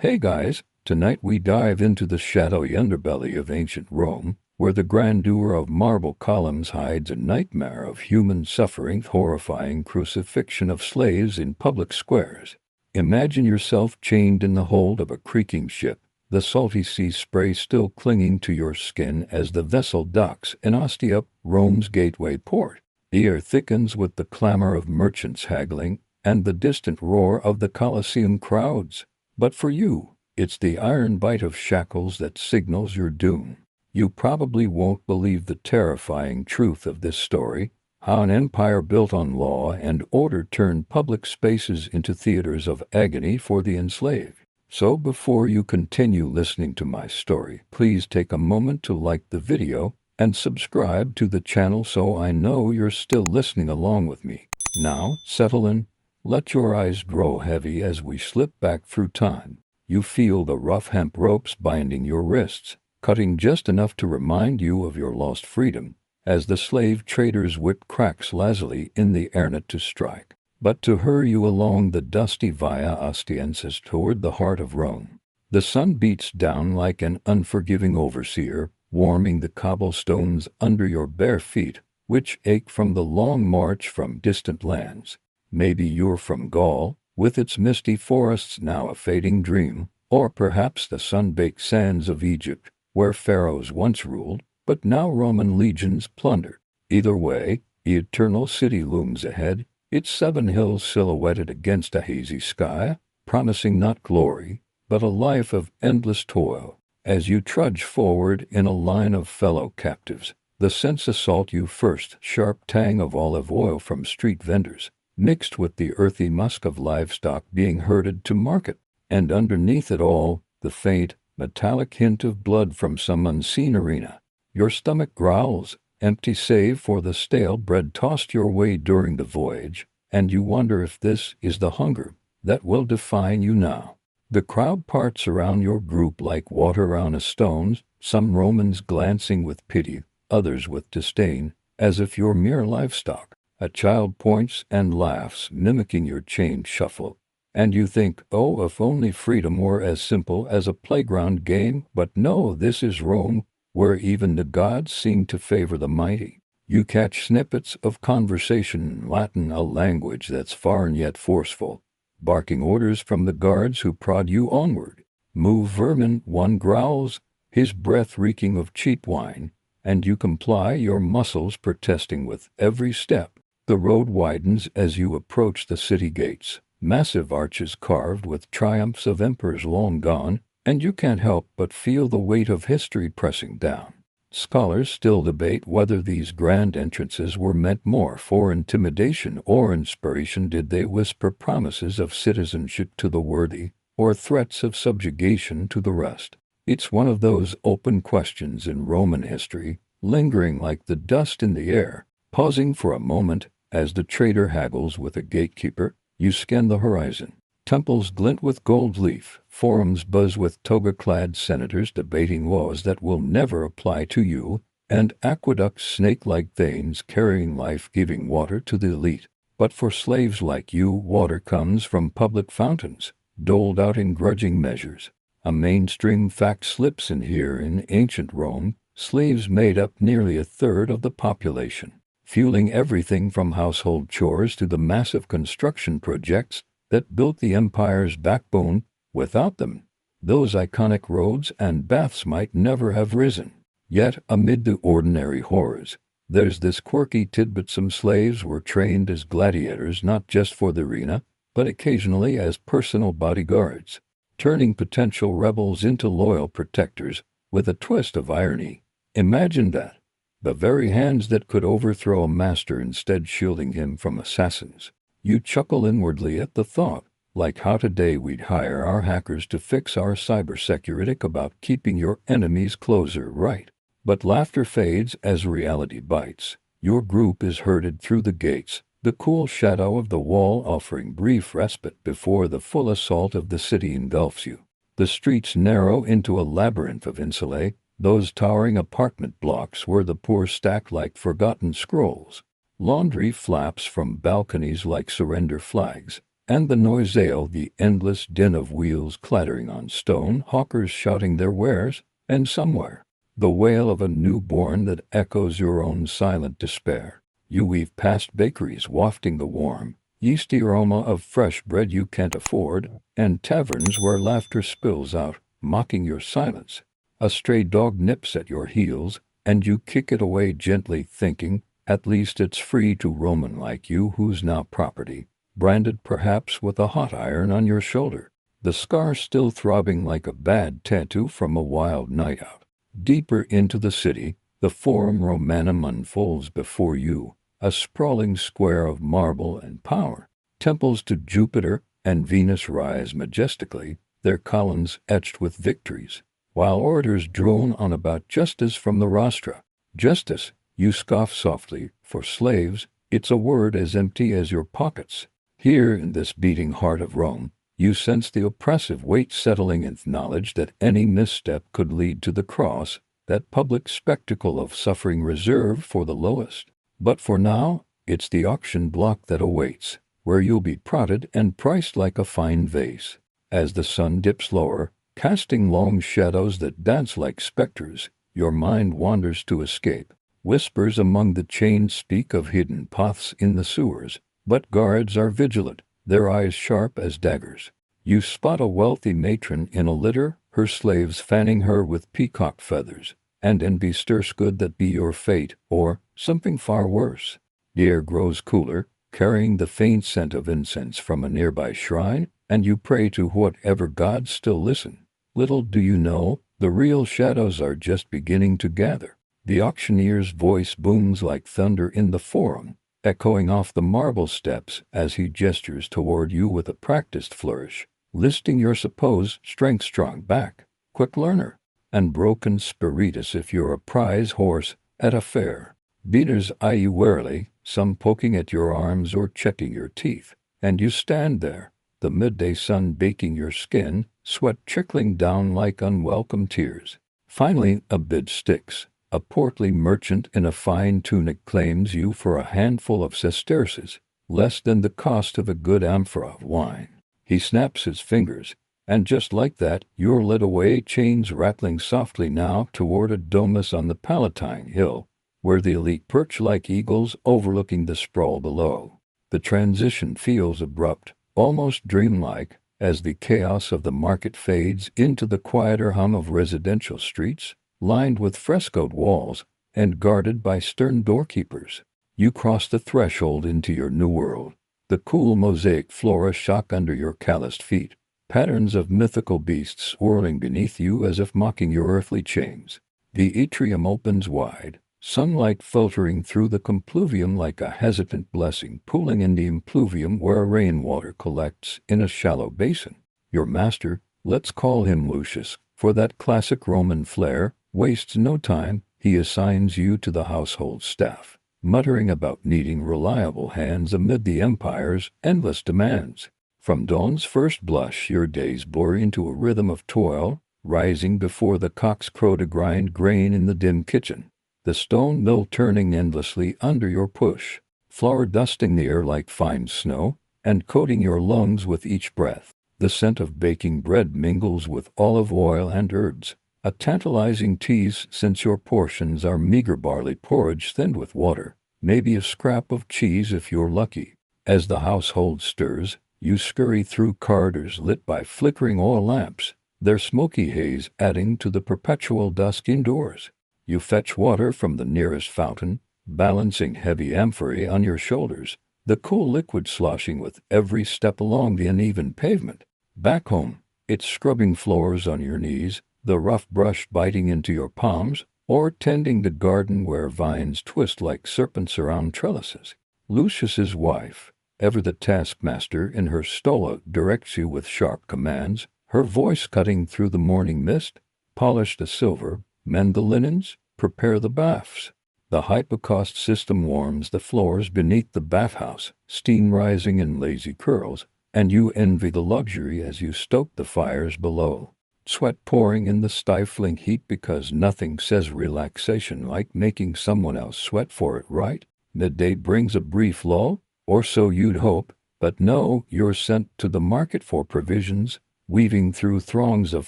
Hey guys, tonight we dive into the shadowy underbelly of ancient Rome, where the grandeur of marble columns hides a nightmare of human suffering, horrifying crucifixion of slaves in public squares. Imagine yourself chained in the hold of a creaking ship, the salty sea spray still clinging to your skin as the vessel docks in Ostia, Rome's gateway port. The air thickens with the clamor of merchants haggling and the distant roar of the Colosseum crowds. But for you, it's the iron bite of shackles that signals your doom. You probably won't believe the terrifying truth of this story, how an empire built on law and order turned public spaces into theaters of agony for the enslaved. So before you continue listening to my story, please take a moment to like the video and subscribe to the channel so I know you're still listening along with me. Now, settle in. Let your eyes grow heavy as we slip back through time. You feel the rough hemp ropes binding your wrists, cutting just enough to remind you of your lost freedom, as the slave traders whip cracks lazily in the air net to strike, but to hurry you along the dusty Via Ostienses toward the heart of Rome. The sun beats down like an unforgiving overseer, warming the cobblestones under your bare feet, which ache from the long march from distant lands. Maybe you're from Gaul, with its misty forests now a fading dream, or perhaps the sun-baked sands of Egypt, where pharaohs once ruled, but now Roman legions plunder. Either way, the eternal city looms ahead, its 7 hills silhouetted against a hazy sky, promising not glory, but a life of endless toil. As you trudge forward in a line of fellow captives, the scents assault you first, sharp tang of olive oil from street vendors, mixed with the earthy musk of livestock being herded to market, and underneath it all, the faint, metallic hint of blood from some unseen arena. Your stomach growls, empty save for the stale bread tossed your way during the voyage, and you wonder if this is the hunger that will define you now. The crowd parts around your group like water around a stone, some Romans glancing with pity, others with disdain, as if you're mere livestock. A child points and laughs, mimicking your chained shuffle, and you think, oh, if only freedom were as simple as a playground game. But no, this is Rome, where even the gods seem to favor the mighty. You catch snippets of conversation in Latin, a language that's foreign yet forceful, barking orders from the guards who prod you onward. Move, vermin, one growls, his breath reeking of cheap wine, and you comply, your muscles protesting with every step. The road widens as you approach the city gates, massive arches carved with triumphs of emperors long gone, and you can't help but feel the weight of history pressing down. Scholars still debate whether these grand entrances were meant more for intimidation or inspiration. Did they whisper promises of citizenship to the worthy, or threats of subjugation to the rest? It's one of those open questions in Roman history, lingering like the dust in the air. Pausing for a moment, as the trader haggles with a gatekeeper, you scan the horizon. Temples glint with gold leaf, forums buzz with toga-clad senators debating laws that will never apply to you, and aqueducts snake like veins carrying life-giving water to the elite. But for slaves like you, water comes from public fountains, doled out in grudging measures. A mainstream fact slips in here. In ancient Rome, slaves made up nearly a third of the population, fueling everything from household chores to the massive construction projects that built the empire's backbone. Without them, those iconic roads and baths might never have risen. Yet, amid the ordinary horrors, there's this quirky tidbit: some slaves were trained as gladiators, not just for the arena, but occasionally as personal bodyguards, turning potential rebels into loyal protectors, with a twist of irony. Imagine that. The very hands that could overthrow a master instead shielding him from assassins. You chuckle inwardly at the thought, like how today we'd hire our hackers to fix our cybersecurity about keeping your enemies closer, right? But laughter fades as reality bites. Your group is herded through the gates, the cool shadow of the wall offering brief respite before the full assault of the city engulfs you. The streets narrow into a labyrinth of insulae, those towering apartment blocks where the poor stack like forgotten scrolls. Laundry flaps from balconies like surrender flags, And the noisale, the endless din of wheels clattering on stone, hawkers shouting their wares, and somewhere, the wail of a newborn that echoes your own silent despair. You weave past bakeries wafting the warm, yeasty aroma of fresh bread you can't afford, and taverns where laughter spills out, mocking your silence. A stray dog nips at your heels, and you kick it away gently, thinking, at least it's free to roam like you who's now property, branded perhaps with a hot iron on your shoulder, the scar still throbbing like a bad tattoo from a wild night out. Deeper into the city, the Forum Romanum unfolds before you, a sprawling square of marble and power. Temples to Jupiter and Venus rise majestically, their columns etched with victories, while orators drone on about justice from the rostra. Justice, you scoff softly, for slaves, it's a word as empty as your pockets. Here in this beating heart of Rome, you sense the oppressive weight settling in knowledge that any misstep could lead to the cross, that public spectacle of suffering reserved for the lowest. But for now, it's the auction block that awaits, where you'll be prodded and priced like a fine vase. As the sun dips lower, casting long shadows that dance like specters, your mind wanders to escape. Whispers among the chains speak of hidden paths in the sewers, but guards are vigilant, their eyes sharp as daggers. You spot a wealthy matron in a litter, her slaves fanning her with peacock feathers, and envy stirs could that be your fate, or something far worse. The air grows cooler, carrying the faint scent of incense from a nearby shrine, and you pray to whatever gods still listen. Little do you know, the real shadows are just beginning to gather. The auctioneer's voice booms like thunder in the Forum, echoing off the marble steps as he gestures toward you with a practiced flourish, listing your supposed strength-strong back, quick learner, and broken spiritus if you're a prize horse at a fair. Beaters eye you warily, some poking at your arms or checking your teeth, and you stand there, the midday sun baking your skin, sweat trickling down like unwelcome tears. Finally, a bid sticks. A portly merchant in a fine tunic claims you for a handful of sesterces, less than the cost of a good amphora of wine. He snaps his fingers, and just like that, you're led away, chains rattling softly now toward a domus on the Palatine Hill, where the elite perch like eagles overlooking the sprawl below. The transition feels abrupt, almost dreamlike, as the chaos of the market fades into the quieter hum of residential streets, lined with frescoed walls and guarded by stern doorkeepers. You cross the threshold into your new world. The cool mosaic flora shock under your calloused feet, patterns of mythical beasts swirling beneath you as if mocking your earthly chains. The atrium opens wide, sunlight filtering through the compluvium like a hesitant blessing pooling in the impluvium where rainwater collects in a shallow basin. Your master, let's call him Lucius, for that classic Roman flair, wastes no time. He assigns you to the household staff, muttering about needing reliable hands amid the empire's endless demands. From dawn's first blush your days blur into a rhythm of toil, rising before the cocks crow to grind grain in the dim kitchen, the stone mill turning endlessly under your push, flour dusting the air like fine snow, and coating your lungs with each breath. The scent of baking bread mingles with olive oil and herbs, a tantalizing tease since your portions are meager barley porridge thinned with water, maybe a scrap of cheese if you're lucky. As the household stirs, you scurry through corridors lit by flickering oil lamps, their smoky haze adding to the perpetual dusk indoors. You fetch water from the nearest fountain, balancing heavy amphorae on your shoulders, the cool liquid sloshing with every step along the uneven pavement. Back home, it's scrubbing floors on your knees, the rough brush biting into your palms, or tending the garden where vines twist like serpents around trellises. Lucius's wife, ever the taskmaster in her stola, directs you with sharp commands, her voice cutting through the morning mist. Polish the silver, mend the linens, prepare the baths. The hypocaust system warms the floors beneath the bathhouse, steam rising in lazy curls, and you envy the luxury as you stoke the fires below. Sweat pouring in the stifling heat because nothing says relaxation like making someone else sweat for it, right? Midday brings a brief lull, or so you'd hope, But no, you're sent to the market for provisions, weaving through throngs of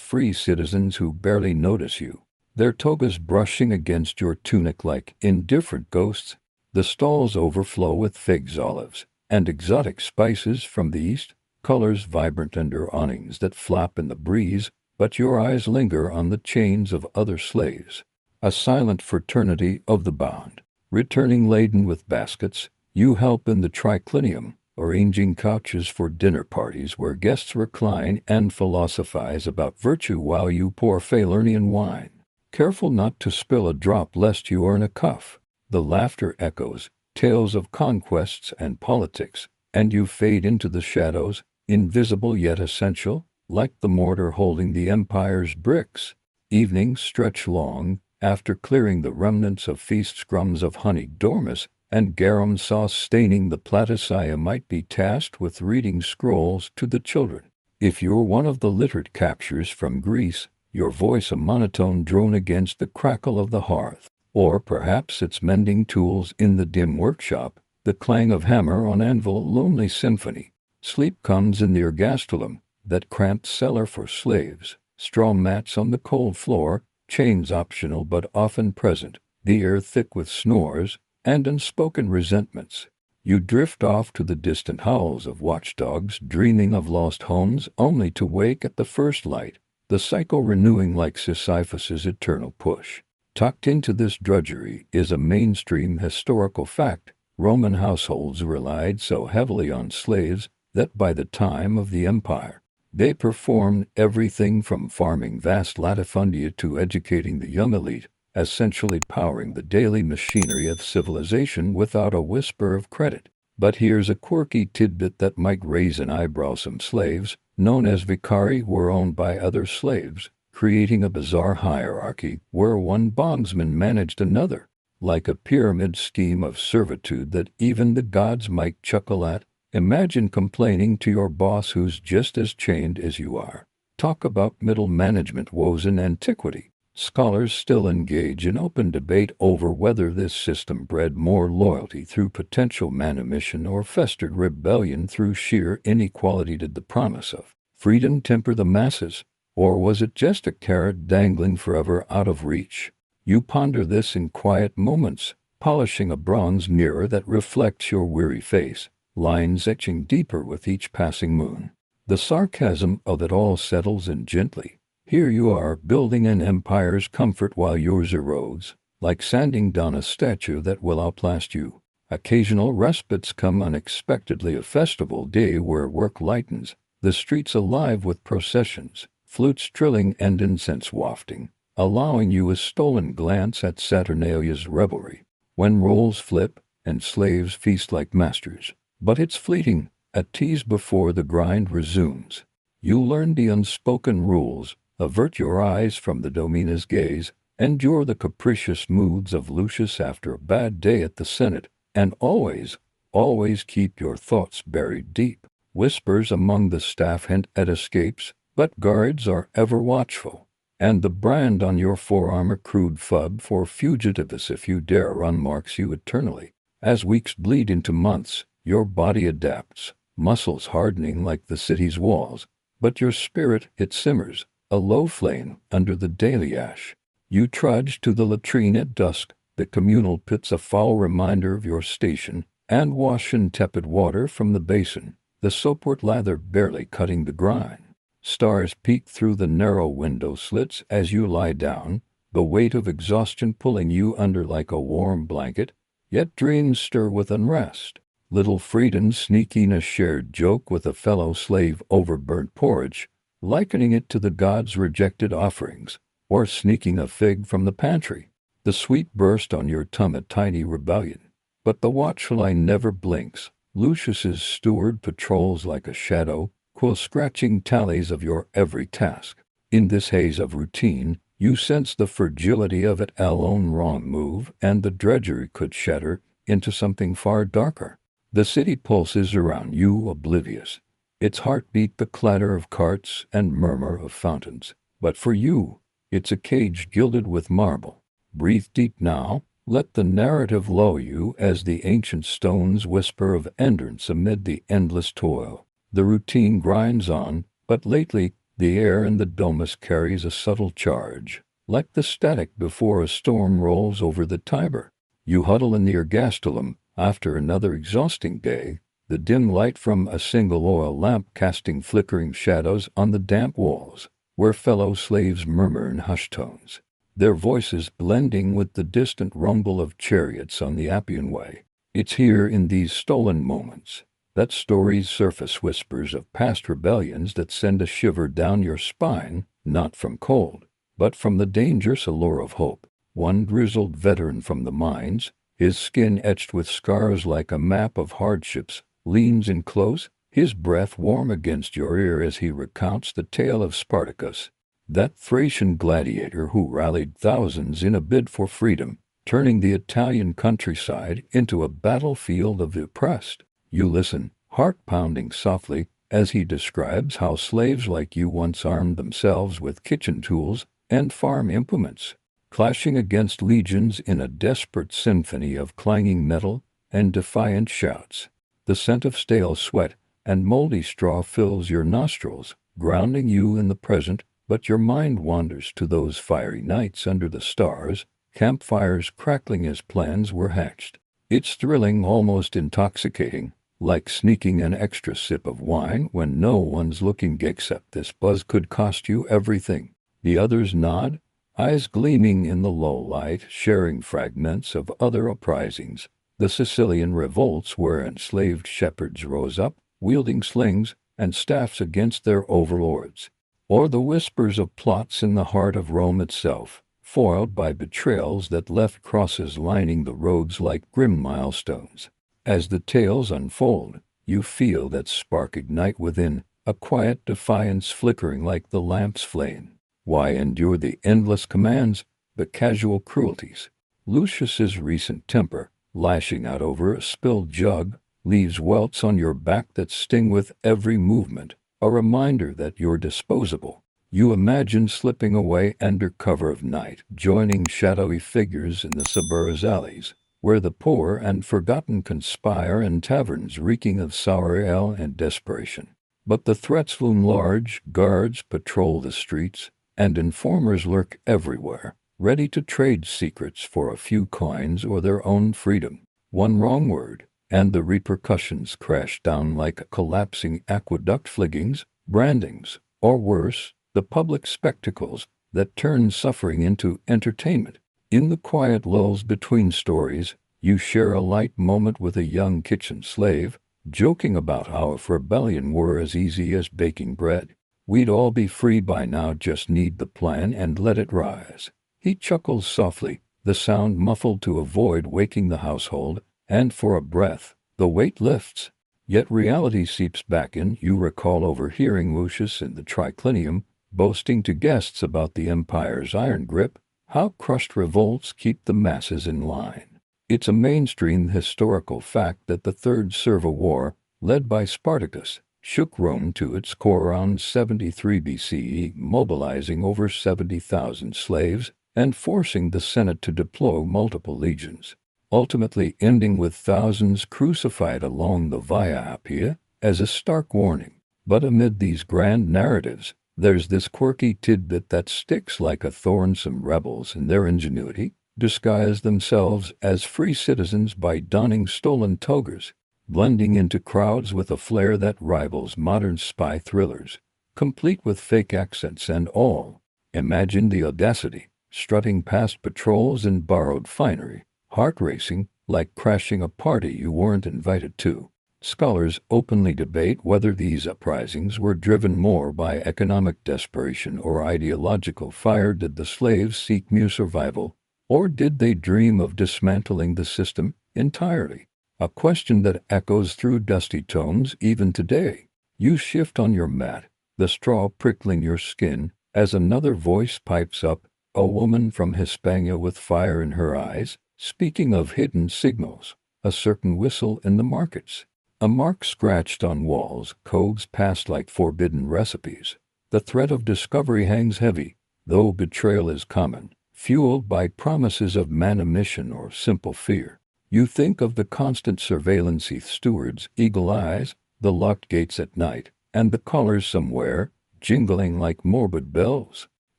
free citizens who barely notice you, their togas brushing against your tunic like indifferent ghosts. The stalls overflow with figs, olives, and exotic spices from the east, colors vibrant under awnings that flap in the breeze, but your eyes linger on the chains of other slaves, a silent fraternity of the bound. Returning laden with baskets, you help in the triclinium, arranging couches for dinner parties where guests recline and philosophize about virtue while you pour Falernian wine, careful not to spill a drop lest you earn a cuff. The laughter echoes, tales of conquests and politics, and you fade into the shadows, invisible yet essential, like the mortar holding the empire's bricks. Evenings stretch long, after clearing the remnants of feast scrums of honeyed dormice and garum sauce staining the platysia might be tasked with reading scrolls to the children. If you're one of the littered captures from Greece, your voice a monotone drone against the crackle of the hearth. Or perhaps it's mending tools in the dim workshop, the clang of hammer on anvil, lonely symphony. Sleep comes in the ergastulum, that cramped cellar for slaves, straw mats on the cold floor, chains optional but often present, the air thick with snores and unspoken resentments. You drift off to the distant howls of watchdogs, dreaming of lost homes only to wake at the first light, the cycle renewing like Sisyphus's eternal push. Tucked into this drudgery is a mainstream historical fact. Roman households relied so heavily on slaves that by the time of the empire, they performed everything from farming vast latifundia to educating the young elite, essentially powering the daily machinery of civilization without a whisper of credit. But here's a quirky tidbit that might raise an eyebrow. Some slaves, known as vicari, were owned by other slaves, creating a bizarre hierarchy where one bondsman managed another, like a pyramid scheme of servitude that even the gods might chuckle at. Imagine complaining to your boss who's just as chained as you are. Talk about middle management woes in antiquity. Scholars still engage in open debate over whether this system bred more loyalty through potential manumission or festered rebellion through sheer inequality. Did the promise of freedom temper the masses, or was it just a carrot dangling forever out of reach? You ponder this in quiet moments, polishing a bronze mirror that reflects your weary face, lines etching deeper with each passing moon. The sarcasm of it all settles in gently. Here you are, building an empire's comfort while yours erodes, like sanding down a statue that will outlast you. Occasional respites come unexpectedly. A festival day where work lightens, the streets alive with processions, flutes trilling and incense wafting, allowing you a stolen glance at Saturnalia's revelry, when roles flip and slaves feast like masters. But it's fleeting, a tease before the grind resumes. You learn the unspoken rules, avert your eyes from the domina's gaze, endure the capricious moods of Lucius after a bad day at the Senate, and always, always keep your thoughts buried deep. Whispers among the staff hint at escapes, but guards are ever watchful, and the brand on your forearm a crude fub for fugitiveness. If you dare run, marks you eternally. As weeks bleed into months, your body adapts, muscles hardening like the city's walls, but your spirit, it simmers, a low flame under the daily ash. You trudge to the latrine at dusk, the communal pit's a foul reminder of your station, and wash in tepid water from the basin, the soapwort lather barely cutting the grime. Stars peek through the narrow window slits as you lie down, the weight of exhaustion pulling you under like a warm blanket, yet dreams stir with unrest. Little Frieden sneaking a shared joke with a fellow slave over burnt porridge, likening it to the gods' rejected offerings, or sneaking a fig from the pantry. The sweet burst on your tongue, a tiny rebellion. But the watchful eye never blinks. Lucius's steward patrols like a shadow, quill scratching tallies of your every task. In this haze of routine, you sense the fragility of it. A lone wrong move, and the drudgery could shatter into something far darker. The city pulses around you, oblivious, its heartbeat the clatter of carts and murmur of fountains. But for you, it's a cage gilded with marble. Breathe deep now, Let the narrative lull you as the ancient stones whisper of endurance amid the endless toil. The routine grinds on, but lately, the air in the domus carries a subtle charge. Like the static before a storm rolls over the Tiber. You huddle in the ergastulum after another exhausting day, the dim light from a single oil lamp casting flickering shadows on the damp walls, where fellow slaves murmur in hushed tones, their voices blending with the distant rumble of chariots on the Appian Way. It's here in these stolen moments that stories surface, whispers of past rebellions that send a shiver down your spine, not from cold, but from the dangerous allure of hope. One grizzled veteran from the mines, his skin etched with scars like a map of hardships, leans in close, his breath warm against your ear as he recounts the tale of Spartacus, that Thracian gladiator who rallied thousands in a bid for freedom, turning the Italian countryside into a battlefield of the oppressed. You listen, heart pounding softly, as he describes how slaves like you once armed themselves with kitchen tools and farm implements, clashing against legions in a desperate symphony of clanging metal and defiant shouts. The scent of stale sweat and moldy straw fills your nostrils, grounding you in the present, but your mind wanders to those fiery nights under the stars, campfires crackling as plans were hatched. It's thrilling, almost intoxicating, like sneaking an extra sip of wine when no one's looking, except this buzz could cost you everything. The others nod, eyes gleaming in the low light, sharing fragments of other uprisings. The Sicilian revolts where enslaved shepherds rose up, wielding slings and staffs against their overlords. Or the whispers of plots in the heart of Rome itself, foiled by betrayals that left crosses lining the roads like grim milestones. As the tales unfold, you feel that spark ignite within, a quiet defiance flickering like the lamp's flame. Why endure the endless commands, the casual cruelties? Lucius's recent temper, lashing out over a spilled jug, leaves welts on your back that sting with every movement, a reminder that you're disposable. You imagine slipping away under cover of night, joining shadowy figures in the suburbs alleys, where the poor and forgotten conspire, in taverns reeking of sour ale and desperation. But the threats loom large, guards patrol the streets, and informers lurk everywhere, ready to trade secrets for a few coins or their own freedom. One wrong word, and the repercussions crash down like collapsing aqueduct, flaggings, brandings, or worse, the public spectacles that turn suffering into entertainment. In the quiet lulls between stories, you share a light moment with a young kitchen slave, joking about how if rebellion were as easy as baking bread, we'd all be free by now, just need the plan and let it rise. He chuckles softly, the sound muffled to avoid waking the household, and for a breath, the weight lifts. Yet reality seeps back in. You recall overhearing Lucius in the triclinium, boasting to guests about the empire's iron grip, how crushed revolts keep the masses in line. It's a mainstream historical fact that the Third Servile War, led by Spartacus, shook Rome to its core around 73 BCE, mobilizing over 70,000 slaves and forcing the Senate to deploy multiple legions, ultimately ending with thousands crucified along the Via Appia as a stark warning. But amid these grand narratives, there's this quirky tidbit that sticks like a thorn. Some rebels, in their ingenuity, disguise themselves as free citizens by donning stolen togas, blending into crowds with a flair that rivals modern spy thrillers, complete with fake accents and all. Imagine the audacity, strutting past patrols in borrowed finery, heart racing, like crashing a party you weren't invited to. Scholars openly debate whether these uprisings were driven more by economic desperation or ideological fire. Did the slaves seek mere survival, or did they dream of dismantling the system entirely? A question that echoes through dusty tomes even today. You shift on your mat, the straw prickling your skin, as another voice pipes up, a woman from Hispania with fire in her eyes, speaking of hidden signals, a certain whistle in the markets, a mark scratched on walls, codes passed like forbidden recipes. The threat of discovery hangs heavy, though betrayal is common. fueled by promises of manumission or simple fear. You think of the constant surveillance, stewards' eagle eyes, the locked gates at night, and the collars somewhere, jingling like morbid bells.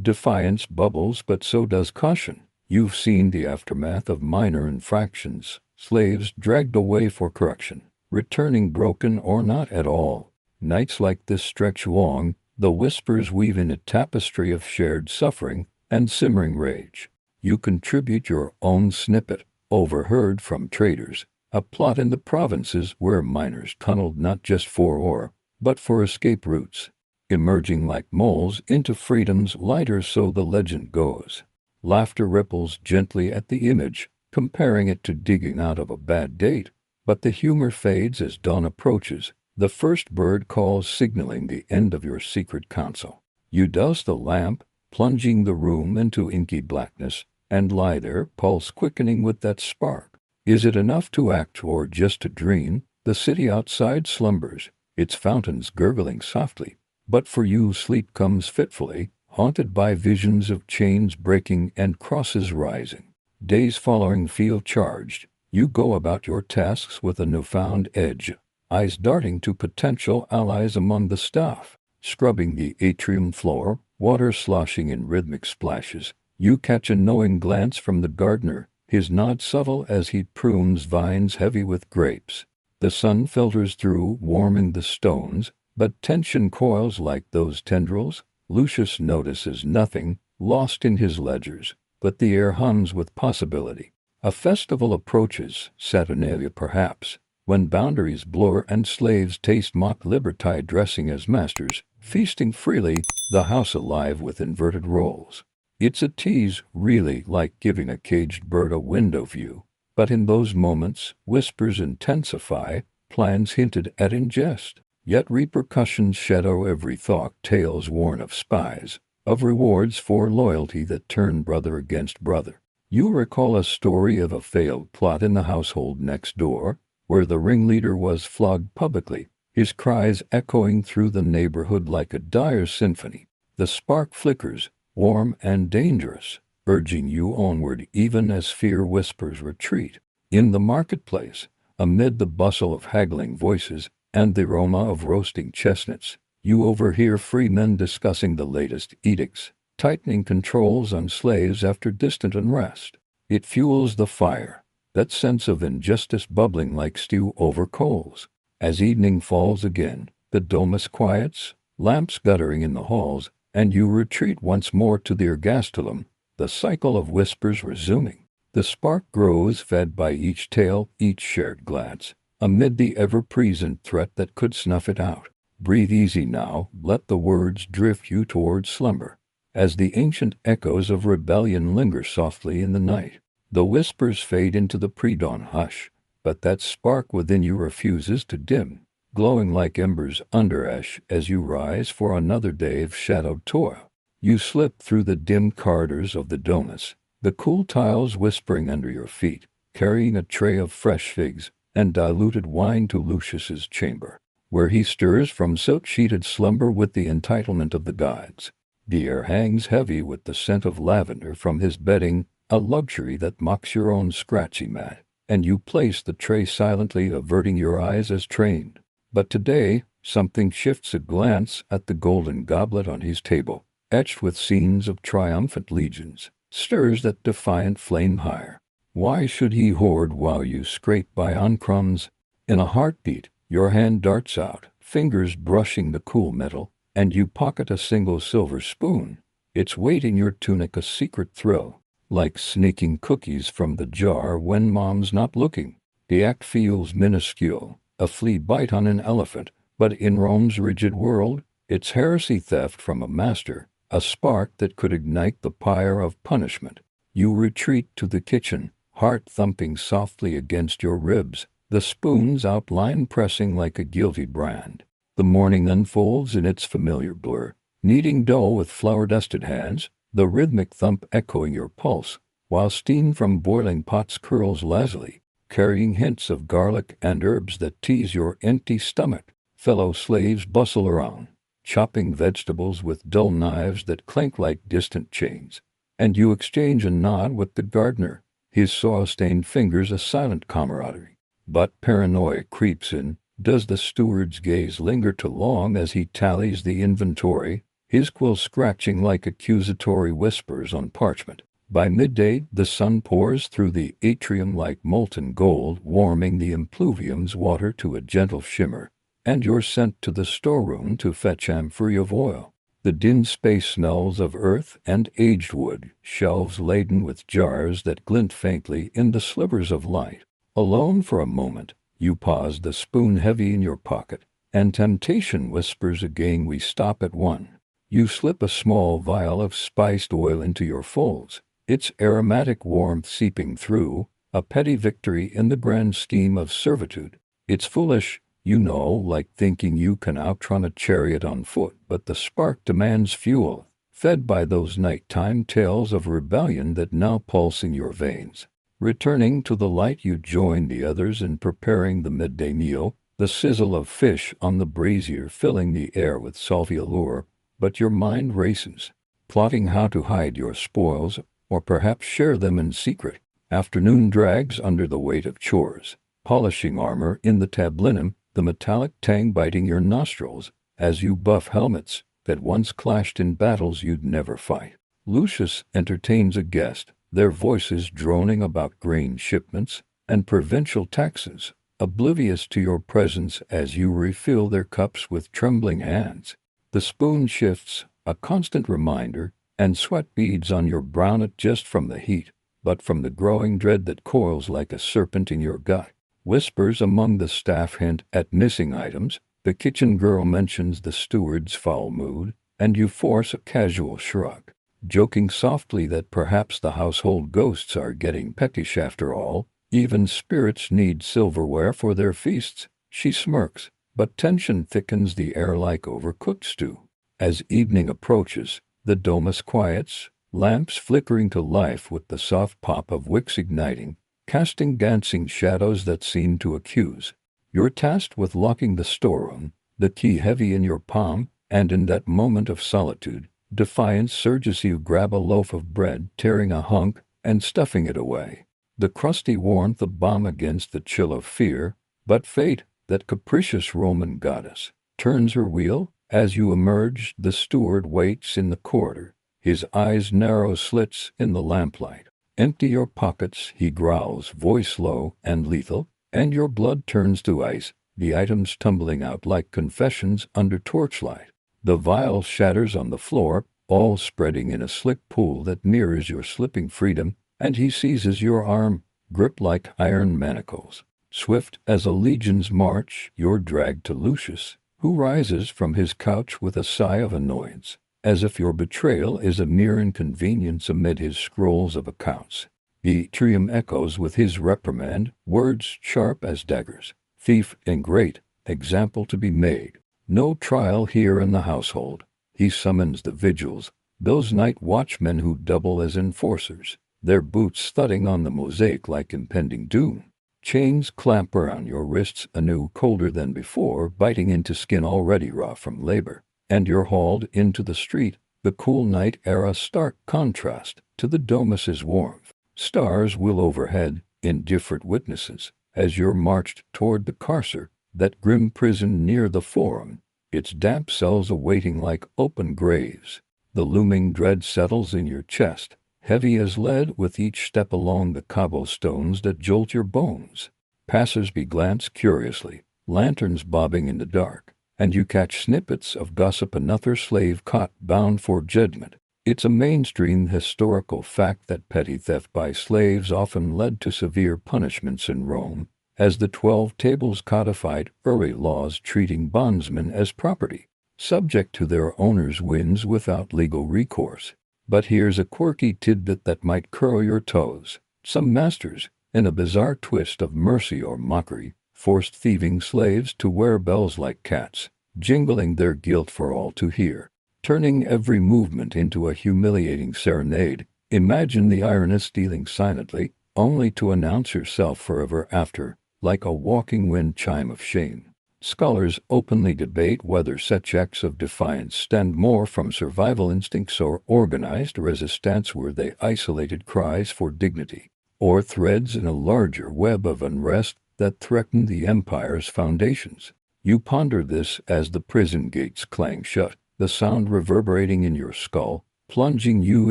Defiance bubbles, but so does caution. You've seen the aftermath of minor infractions, slaves dragged away for correction, returning broken or not at all. Nights like this stretch long, the whispers weave in a tapestry of shared suffering and simmering rage. You contribute your own snippet, overheard from traders, a plot in the provinces where miners tunneled not just for ore, but for escape routes, emerging like moles into freedom's lighter, so the legend goes. Laughter ripples gently at the image, comparing it to digging out of a bad date, but the humor fades as dawn approaches, the first bird calls signaling the end of your secret council. You douse the lamp, plunging the room into inky blackness, and lie there, pulse quickening with that spark. Is it enough to act or just to dream? The city outside slumbers, its fountains gurgling softly, but for you sleep comes fitfully, haunted by visions of chains breaking and crosses rising. Days following feel charged. You go about your tasks with a newfound edge, eyes darting to potential allies among the staff. Scrubbing the atrium floor, water sloshing in rhythmic splashes, you catch a knowing glance from the gardener, his nod subtle as he prunes vines heavy with grapes. The sun filters through, warming the stones, but tension coils like those tendrils. Lucius notices nothing, lost in his ledgers, but the air hums with possibility. A festival approaches, Saturnalia perhaps, when boundaries blur and slaves taste mock liberty dressing as masters, feasting freely, the house alive with inverted roles. It's a tease, really, like giving a caged bird a window view. But in those moments, whispers intensify, plans hinted at in jest. Yet repercussions shadow every thought, tales worn of spies, of rewards for loyalty that turn brother against brother. You recall a story of a failed plot in the household next door, where the ringleader was flogged publicly, his cries echoing through the neighborhood like a dire symphony. The spark flickers, warm and dangerous, urging you onward even as fear whispers retreat. In the marketplace, amid the bustle of haggling voices and the aroma of roasting chestnuts, you overhear free men discussing the latest edicts, tightening controls on slaves after distant unrest. It fuels the fire, that sense of injustice bubbling like stew over coals. As evening falls again, the domus quiets, lamps guttering in the halls, and you retreat once more to the ergastulum, the cycle of whispers resuming. The spark grows, fed by each tale, each shared glance, amid the ever-present threat that could snuff it out. Breathe easy now, let the words drift you towards slumber, as the ancient echoes of rebellion linger softly in the night. The whispers fade into the pre-dawn hush, but that spark within you refuses to dim, glowing like embers under ash as you rise for another day of shadowed toil. You slip through the dim corridors of the domus, the cool tiles whispering under your feet, carrying a tray of fresh figs and diluted wine to Lucius's chamber, where he stirs from silk-sheeted slumber with the entitlement of the gods. The air hangs heavy with the scent of lavender from his bedding, a luxury that mocks your own scratchy mat, and you place the tray silently, averting your eyes as trained. But today, something shifts. A glance at the golden goblet on his table, etched with scenes of triumphant legions, stirs that defiant flame higher. Why should he hoard while you scrape by on crumbs? In a heartbeat, your hand darts out, fingers brushing the cool metal, and you pocket a single silver spoon. Its weight in your tunic a secret thrill, like sneaking cookies from the jar when mom's not looking. The act feels minuscule, a flea bite on an elephant, but in Rome's rigid world, it's heresy, theft from a master, a spark that could ignite the pyre of punishment. You retreat to the kitchen, heart thumping softly against your ribs, the spoon's outline pressing like a guilty brand. The morning unfolds in its familiar blur, kneading dough with flour-dusted hands, the rhythmic thump echoing your pulse, while steam from boiling pots curls lazily, carrying hints of garlic and herbs that tease your empty stomach. Fellow slaves bustle around, chopping vegetables with dull knives that clink like distant chains, and you exchange a nod with the gardener, his saw-stained fingers a silent camaraderie. But paranoia creeps in. Does the steward's gaze linger too long as he tallies the inventory, his quill scratching like accusatory whispers on parchment? By midday, the sun pours through the atrium like molten gold, warming the impluvium's water to a gentle shimmer, and you're sent to the storeroom to fetch amphorae of oil. The dim space smells of earth and aged wood, shelves laden with jars that glint faintly in the slivers of light. Alone for a moment, you pause, the spoon heavy in your pocket, and temptation whispers again, we stop at one. You slip a small vial of spiced oil into your folds, its aromatic warmth seeping through, a petty victory in the grand scheme of servitude. It's foolish, you know, like thinking you can outrun a chariot on foot, but the spark demands fuel, fed by those nighttime tales of rebellion that now pulse in your veins. Returning to the light, you join the others in preparing the midday meal, the sizzle of fish on the brazier filling the air with salty allure, but your mind races, plotting how to hide your spoils, or perhaps share them in secret. Afternoon drags under the weight of chores, polishing armor in the tablinum, the metallic tang biting your nostrils as you buff helmets that once clashed in battles you'd never fight. Lucius entertains a guest, their voices droning about grain shipments and provincial taxes, oblivious to your presence as you refill their cups with trembling hands. The spoon shifts, a constant reminder, and sweat beads on your brow, not just from the heat, but from the growing dread that coils like a serpent in your gut. Whispers among the staff hint at missing items, the kitchen girl mentions the steward's foul mood, and you force a casual shrug, joking softly that perhaps the household ghosts are getting peckish after all. Even spirits need silverware for their feasts. She smirks, but tension thickens the air like overcooked stew. As evening approaches, the domus quiets, lamps flickering to life with the soft pop of wicks igniting, casting dancing shadows that seem to accuse. You're tasked with locking the storeroom, the key heavy in your palm, and in that moment of solitude, defiance surges. You grab a loaf of bread, tearing a hunk and stuffing it away. The crusty warmth of balm against the chill of fear, but fate, that capricious Roman goddess, turns her wheel. As you emerge, the steward waits in the corridor, his eyes narrow slits in the lamplight. Empty your pockets, he growls, voice low and lethal, and your blood turns to ice, the items tumbling out like confessions under torchlight. The vial shatters on the floor, all spreading in a slick pool that mirrors your slipping freedom, and he seizes your arm, gripped like iron manacles. Swift as a legion's march, you're dragged to Lucius, who rises from his couch with a sigh of annoyance, as if your betrayal is a mere inconvenience amid his scrolls of accounts. The atrium echoes with his reprimand, words sharp as daggers. Thief, ingrate, example to be made. No trial here in the household. He summons the vigils, those night watchmen who double as enforcers, their boots thudding on the mosaic like impending doom. Chains clamp around your wrists anew, colder than before, biting into skin already raw from labor, and you're hauled into the street, the cool night air a stark contrast to the domus's warmth. Stars will overhead, indifferent witnesses, as you're marched toward the carcer, that grim prison near the forum, its damp cells awaiting like open graves. The looming dread settles in your chest, heavy as lead with each step along the cobblestones that jolt your bones. Passers-by glance curiously, lanterns bobbing in the dark, and you catch snippets of gossip. Another slave caught, bound for judgment. It's a mainstream historical fact that petty theft by slaves often led to severe punishments in Rome, as the 12 Tables codified early laws treating bondsmen as property, subject to their owners' whims without legal recourse. But here's a quirky tidbit that might curl your toes. Some masters, in a bizarre twist of mercy or mockery, forced thieving slaves to wear bells like cats, jingling their guilt for all to hear, turning every movement into a humiliating serenade. Imagine the irony, stealing silently, only to announce yourself forever after, like a walking wind chime of shame. Scholars openly debate whether such acts of defiance stemmed more from survival instincts or organized resistance. Were they isolated cries for dignity, or threads in a larger web of unrest that threatened the empire's foundations? You ponder this as the prison gates clang shut, the sound reverberating in your skull, plunging you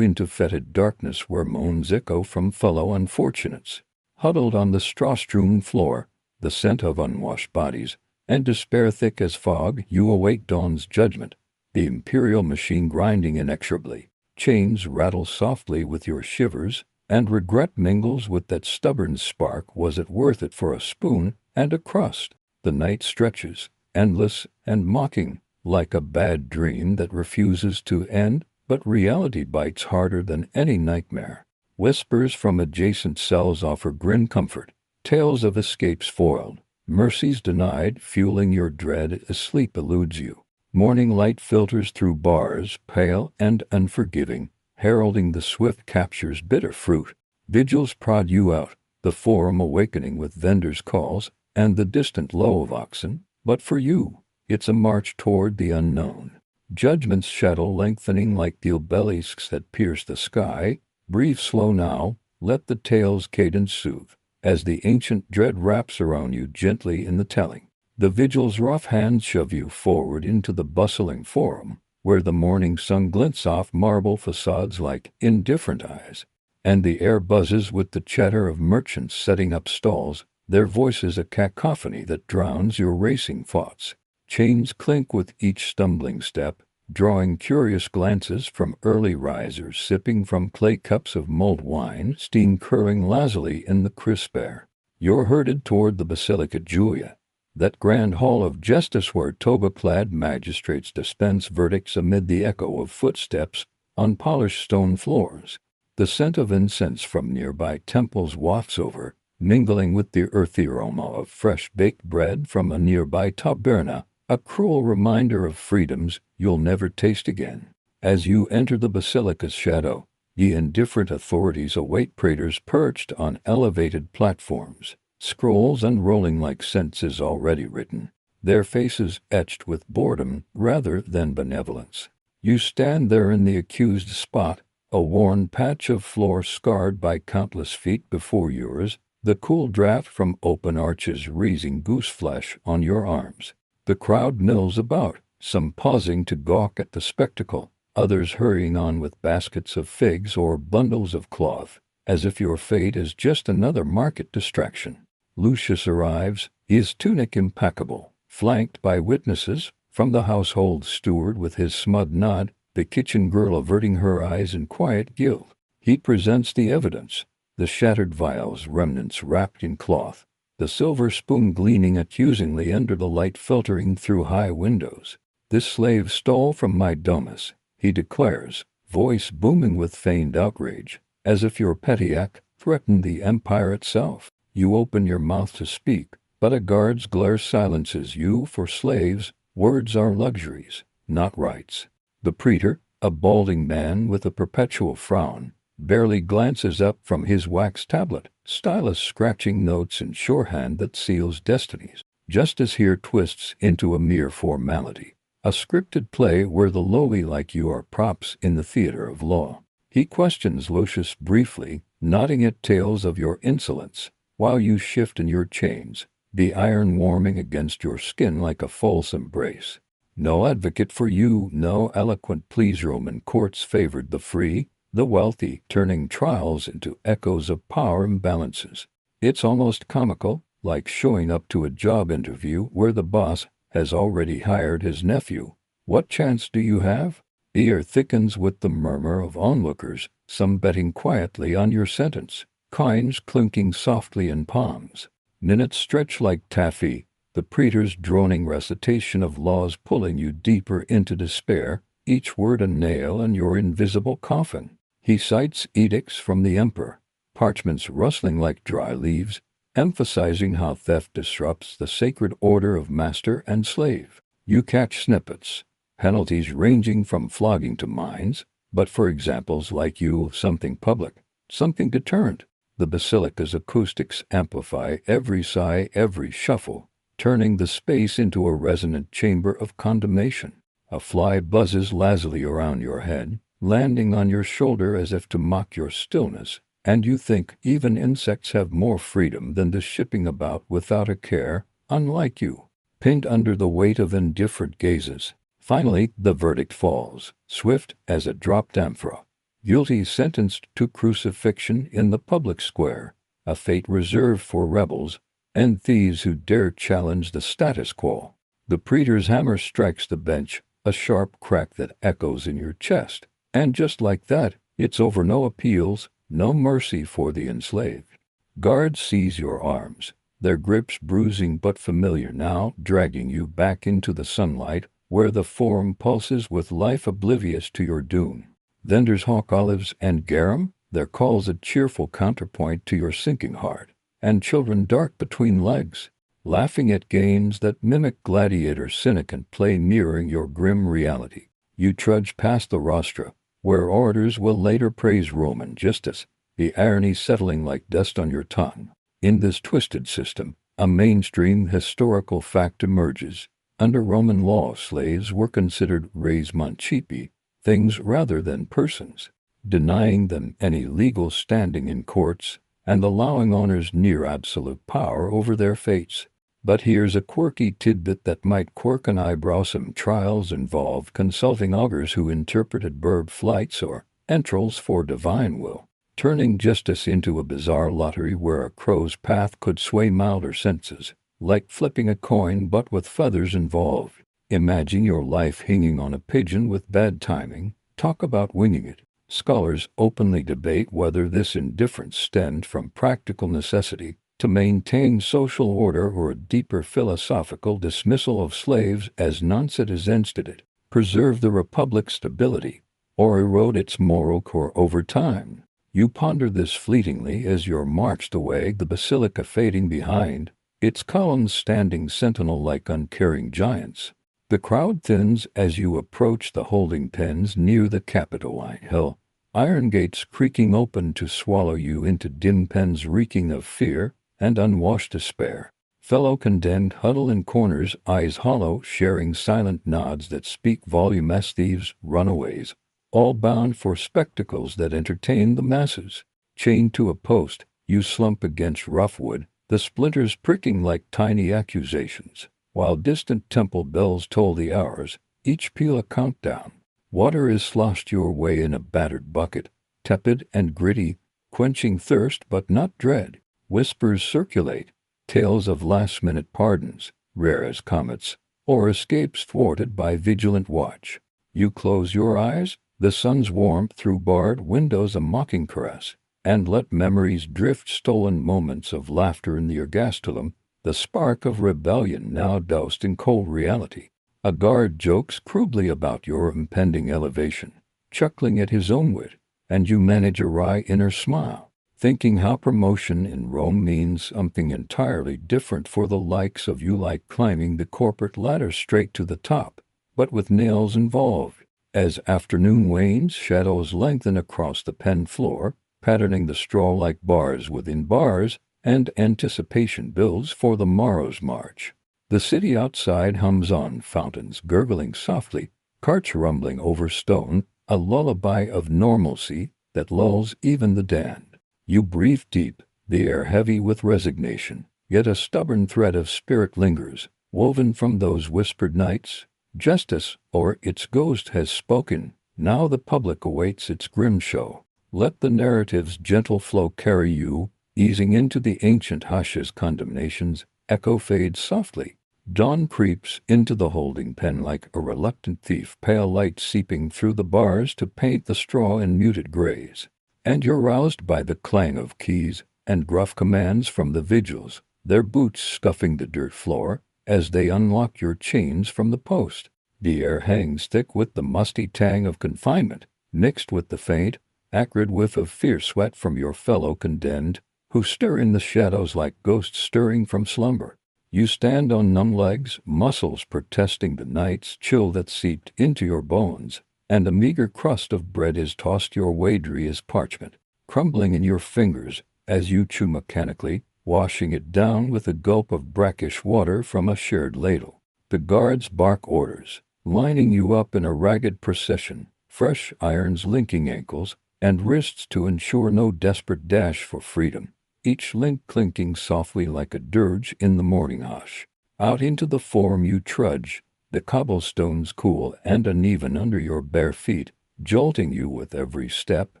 into fetid darkness where moans echo from fellow unfortunates. Huddled on the straw-strewn floor, the scent of unwashed bodies, and despair thick as fog, you await dawn's judgment, the imperial machine grinding inexorably. Chains rattle softly with your shivers, and regret mingles with that stubborn spark. Was it worth it for a spoon and a crust? The night stretches, endless and mocking, like a bad dream that refuses to end, but reality bites harder than any nightmare. Whispers from adjacent cells offer grim comfort, tales of escapes foiled, mercies denied, fueling your dread as sleep eludes you. Morning light filters through bars, pale and unforgiving, heralding the swift capture's bitter fruit. Vigils prod you out, the forum awakening with vendors' calls and the distant low of oxen. But for you, it's a march toward the unknown. Judgment's shadow lengthening like the obelisks that pierce the sky. Breathe slow now, let the tale's cadence soothe, as the ancient dread wraps around you gently in the telling. The vigil's rough hands shove you forward into the bustling forum, where the morning sun glints off marble facades like indifferent eyes, and the air buzzes with the chatter of merchants setting up stalls, their voices a cacophony that drowns your racing thoughts. Chains clink with each stumbling step, drawing curious glances from early risers sipping from clay cups of mulled wine, steam curling lazily in the crisp air. You're herded toward the Basilica Julia, that grand hall of justice where toga-clad magistrates dispense verdicts amid the echo of footsteps on polished stone floors. The scent of incense from nearby temples wafts over, mingling with the earthy aroma of fresh-baked bread from a nearby taberna, a cruel reminder of freedoms you'll never taste again. As you enter the basilica's shadow, the indifferent authorities await praetors perched on elevated platforms, scrolls unrolling like sentences already written, their faces etched with boredom rather than benevolence. You stand there in the accused spot, a worn patch of floor scarred by countless feet before yours, the cool draft from open arches raising gooseflesh on your arms. The crowd mills about, some pausing to gawk at the spectacle, others hurrying on with baskets of figs or bundles of cloth, as if your fate is just another market distraction. Lucius arrives, his tunic impeccable, flanked by witnesses, from the household steward with his smug nod, the kitchen girl averting her eyes in quiet guilt. He presents the evidence, the shattered vials, remnants wrapped in cloth, the silver spoon gleaming accusingly under the light filtering through high windows. This slave stole from my domus, he declares, voice booming with feigned outrage, as if your petty act threatened the empire itself. You open your mouth to speak, but a guard's glare silences you. For slaves, words are luxuries, not rights. The praetor, a balding man with a perpetual frown, barely glances up from his wax tablet, stylus scratching notes in shorthand that seals destinies. Justice here twists into a mere formality, a scripted play where the lowly like you are props in the theater of law. He questions Lucius briefly, nodding at tales of your insolence, while you shift in your chains, the iron warming against your skin like a false embrace. No advocate for you, no eloquent pleas. Roman courts favored the free, the wealthy, turning trials into echoes of power imbalances. It's almost comical, like showing up to a job interview where the boss has already hired his nephew. What chance do you have? The air thickens with the murmur of onlookers, some betting quietly on your sentence, coins clinking softly in palms. Minutes stretch like taffy, the praetor's droning recitation of laws pulling you deeper into despair, each word a nail in your invisible coffin. He cites edicts from the emperor, parchments rustling like dry leaves, emphasizing how theft disrupts the sacred order of master and slave. You catch snippets, penalties ranging from flogging to mines, but for examples like you, something public, something deterrent. The basilica's acoustics amplify every sigh, every shuffle, turning the space into a resonant chamber of condemnation. A fly buzzes lazily around your head, landing on your shoulder as if to mock your stillness, and you think even insects have more freedom than the shipping about without a care, unlike you, pinned under the weight of indifferent gazes. Finally, the verdict falls, swift as a dropped amphora. Guilty sentenced to crucifixion in the public square, a fate reserved for rebels and thieves who dare challenge the status quo. The praetor's hammer strikes the bench, a sharp crack that echoes in your chest, and just like that, it's over. No appeals, no mercy for the enslaved. Guards seize your arms, their grips bruising but familiar now, dragging you back into the sunlight, where the forum pulses with life oblivious to your doom. Vendors hawk olives and garum, their calls a cheerful counterpoint to your sinking heart, and children dart between legs, laughing at games that mimic gladiator cynic and play mirroring your grim reality. You trudge past the rostra, where orators will later praise Roman justice, the irony settling like dust on your tongue. In this twisted system, a mainstream historical fact emerges. Under Roman law, slaves were considered res mancipi, things rather than persons, denying them any legal standing in courts and allowing owners near absolute power over their fates. But here's a quirky tidbit that might quirk an eyebrow. Some trials involved consulting augurs who interpreted bird flights or entrails for divine will, turning justice into a bizarre lottery where a crow's path could sway milder senses, like flipping a coin but with feathers involved. Imagine your life hanging on a pigeon with bad timing. Talk about winging it. Scholars openly debate whether this indifference stemmed from practical necessity to maintain social order or a deeper philosophical dismissal of slaves as non-citizens. Did it preserve the republic's stability or erode its moral core over time? You ponder this fleetingly as you're marched away, the basilica fading behind, its columns standing sentinel like uncaring giants. The crowd thins as you approach the holding pens near the Capitoline Hill, iron gates creaking open to swallow you into dim pens reeking of fear and unwashed despair. Fellow condemned huddle in corners, eyes hollow, sharing silent nods that speak volume as thieves, runaways, all bound for spectacles that entertain the masses. Chained to a post, you slump against rough wood, the splinters pricking like tiny accusations, while distant temple bells toll the hours, each peal a countdown. Water is sloshed your way in a battered bucket, tepid and gritty, quenching thirst but not dread. Whispers circulate, tales of last-minute pardons, rare as comets, or escapes thwarted by vigilant watch. You close your eyes, the sun's warmth through barred windows a mocking caress, and let memories drift, stolen moments of laughter in the ergastulum, the spark of rebellion now doused in cold reality. A guard jokes crudely about your impending elevation, chuckling at his own wit, and you manage a wry inner smile, thinking how promotion in Rome means something entirely different for the likes of you, like climbing the corporate ladder straight to the top, but with nails involved. As afternoon wanes, shadows lengthen across the pen floor, patterning the straw like bars within bars, and anticipation builds for the morrow's march. The city outside hums on, fountains gurgling softly, carts rumbling over stone, a lullaby of normalcy that lulls even the damned. You breathe deep, the air heavy with resignation, yet a stubborn thread of spirit lingers, woven from those whispered nights. Justice, or its ghost, has spoken. Now the public awaits its grim show. Let the narrative's gentle flow carry you, easing into the ancient hushes. Condemnation's echo fades softly. Dawn creeps into the holding pen like a reluctant thief, pale light seeping through the bars to paint the straw in muted grays. And you're roused by the clang of keys and gruff commands from the vigils, their boots scuffing the dirt floor as they unlock your chains from the post. The air hangs thick with the musty tang of confinement, mixed with the faint, acrid whiff of fierce sweat from your fellow condemned, who stir in the shadows like ghosts stirring from slumber. You stand on numb legs, muscles protesting the night's chill that seeped into your bones, and a meager crust of bread is tossed your way, dry as parchment, crumbling in your fingers as you chew mechanically, washing it down with a gulp of brackish water from a shared ladle. The guards bark orders, lining you up in a ragged procession, fresh irons linking ankles and wrists to ensure no desperate dash for freedom, each link clinking softly like a dirge in the morning hush. Out into the Forum you trudge, the cobblestones cool and uneven under your bare feet, jolting you with every step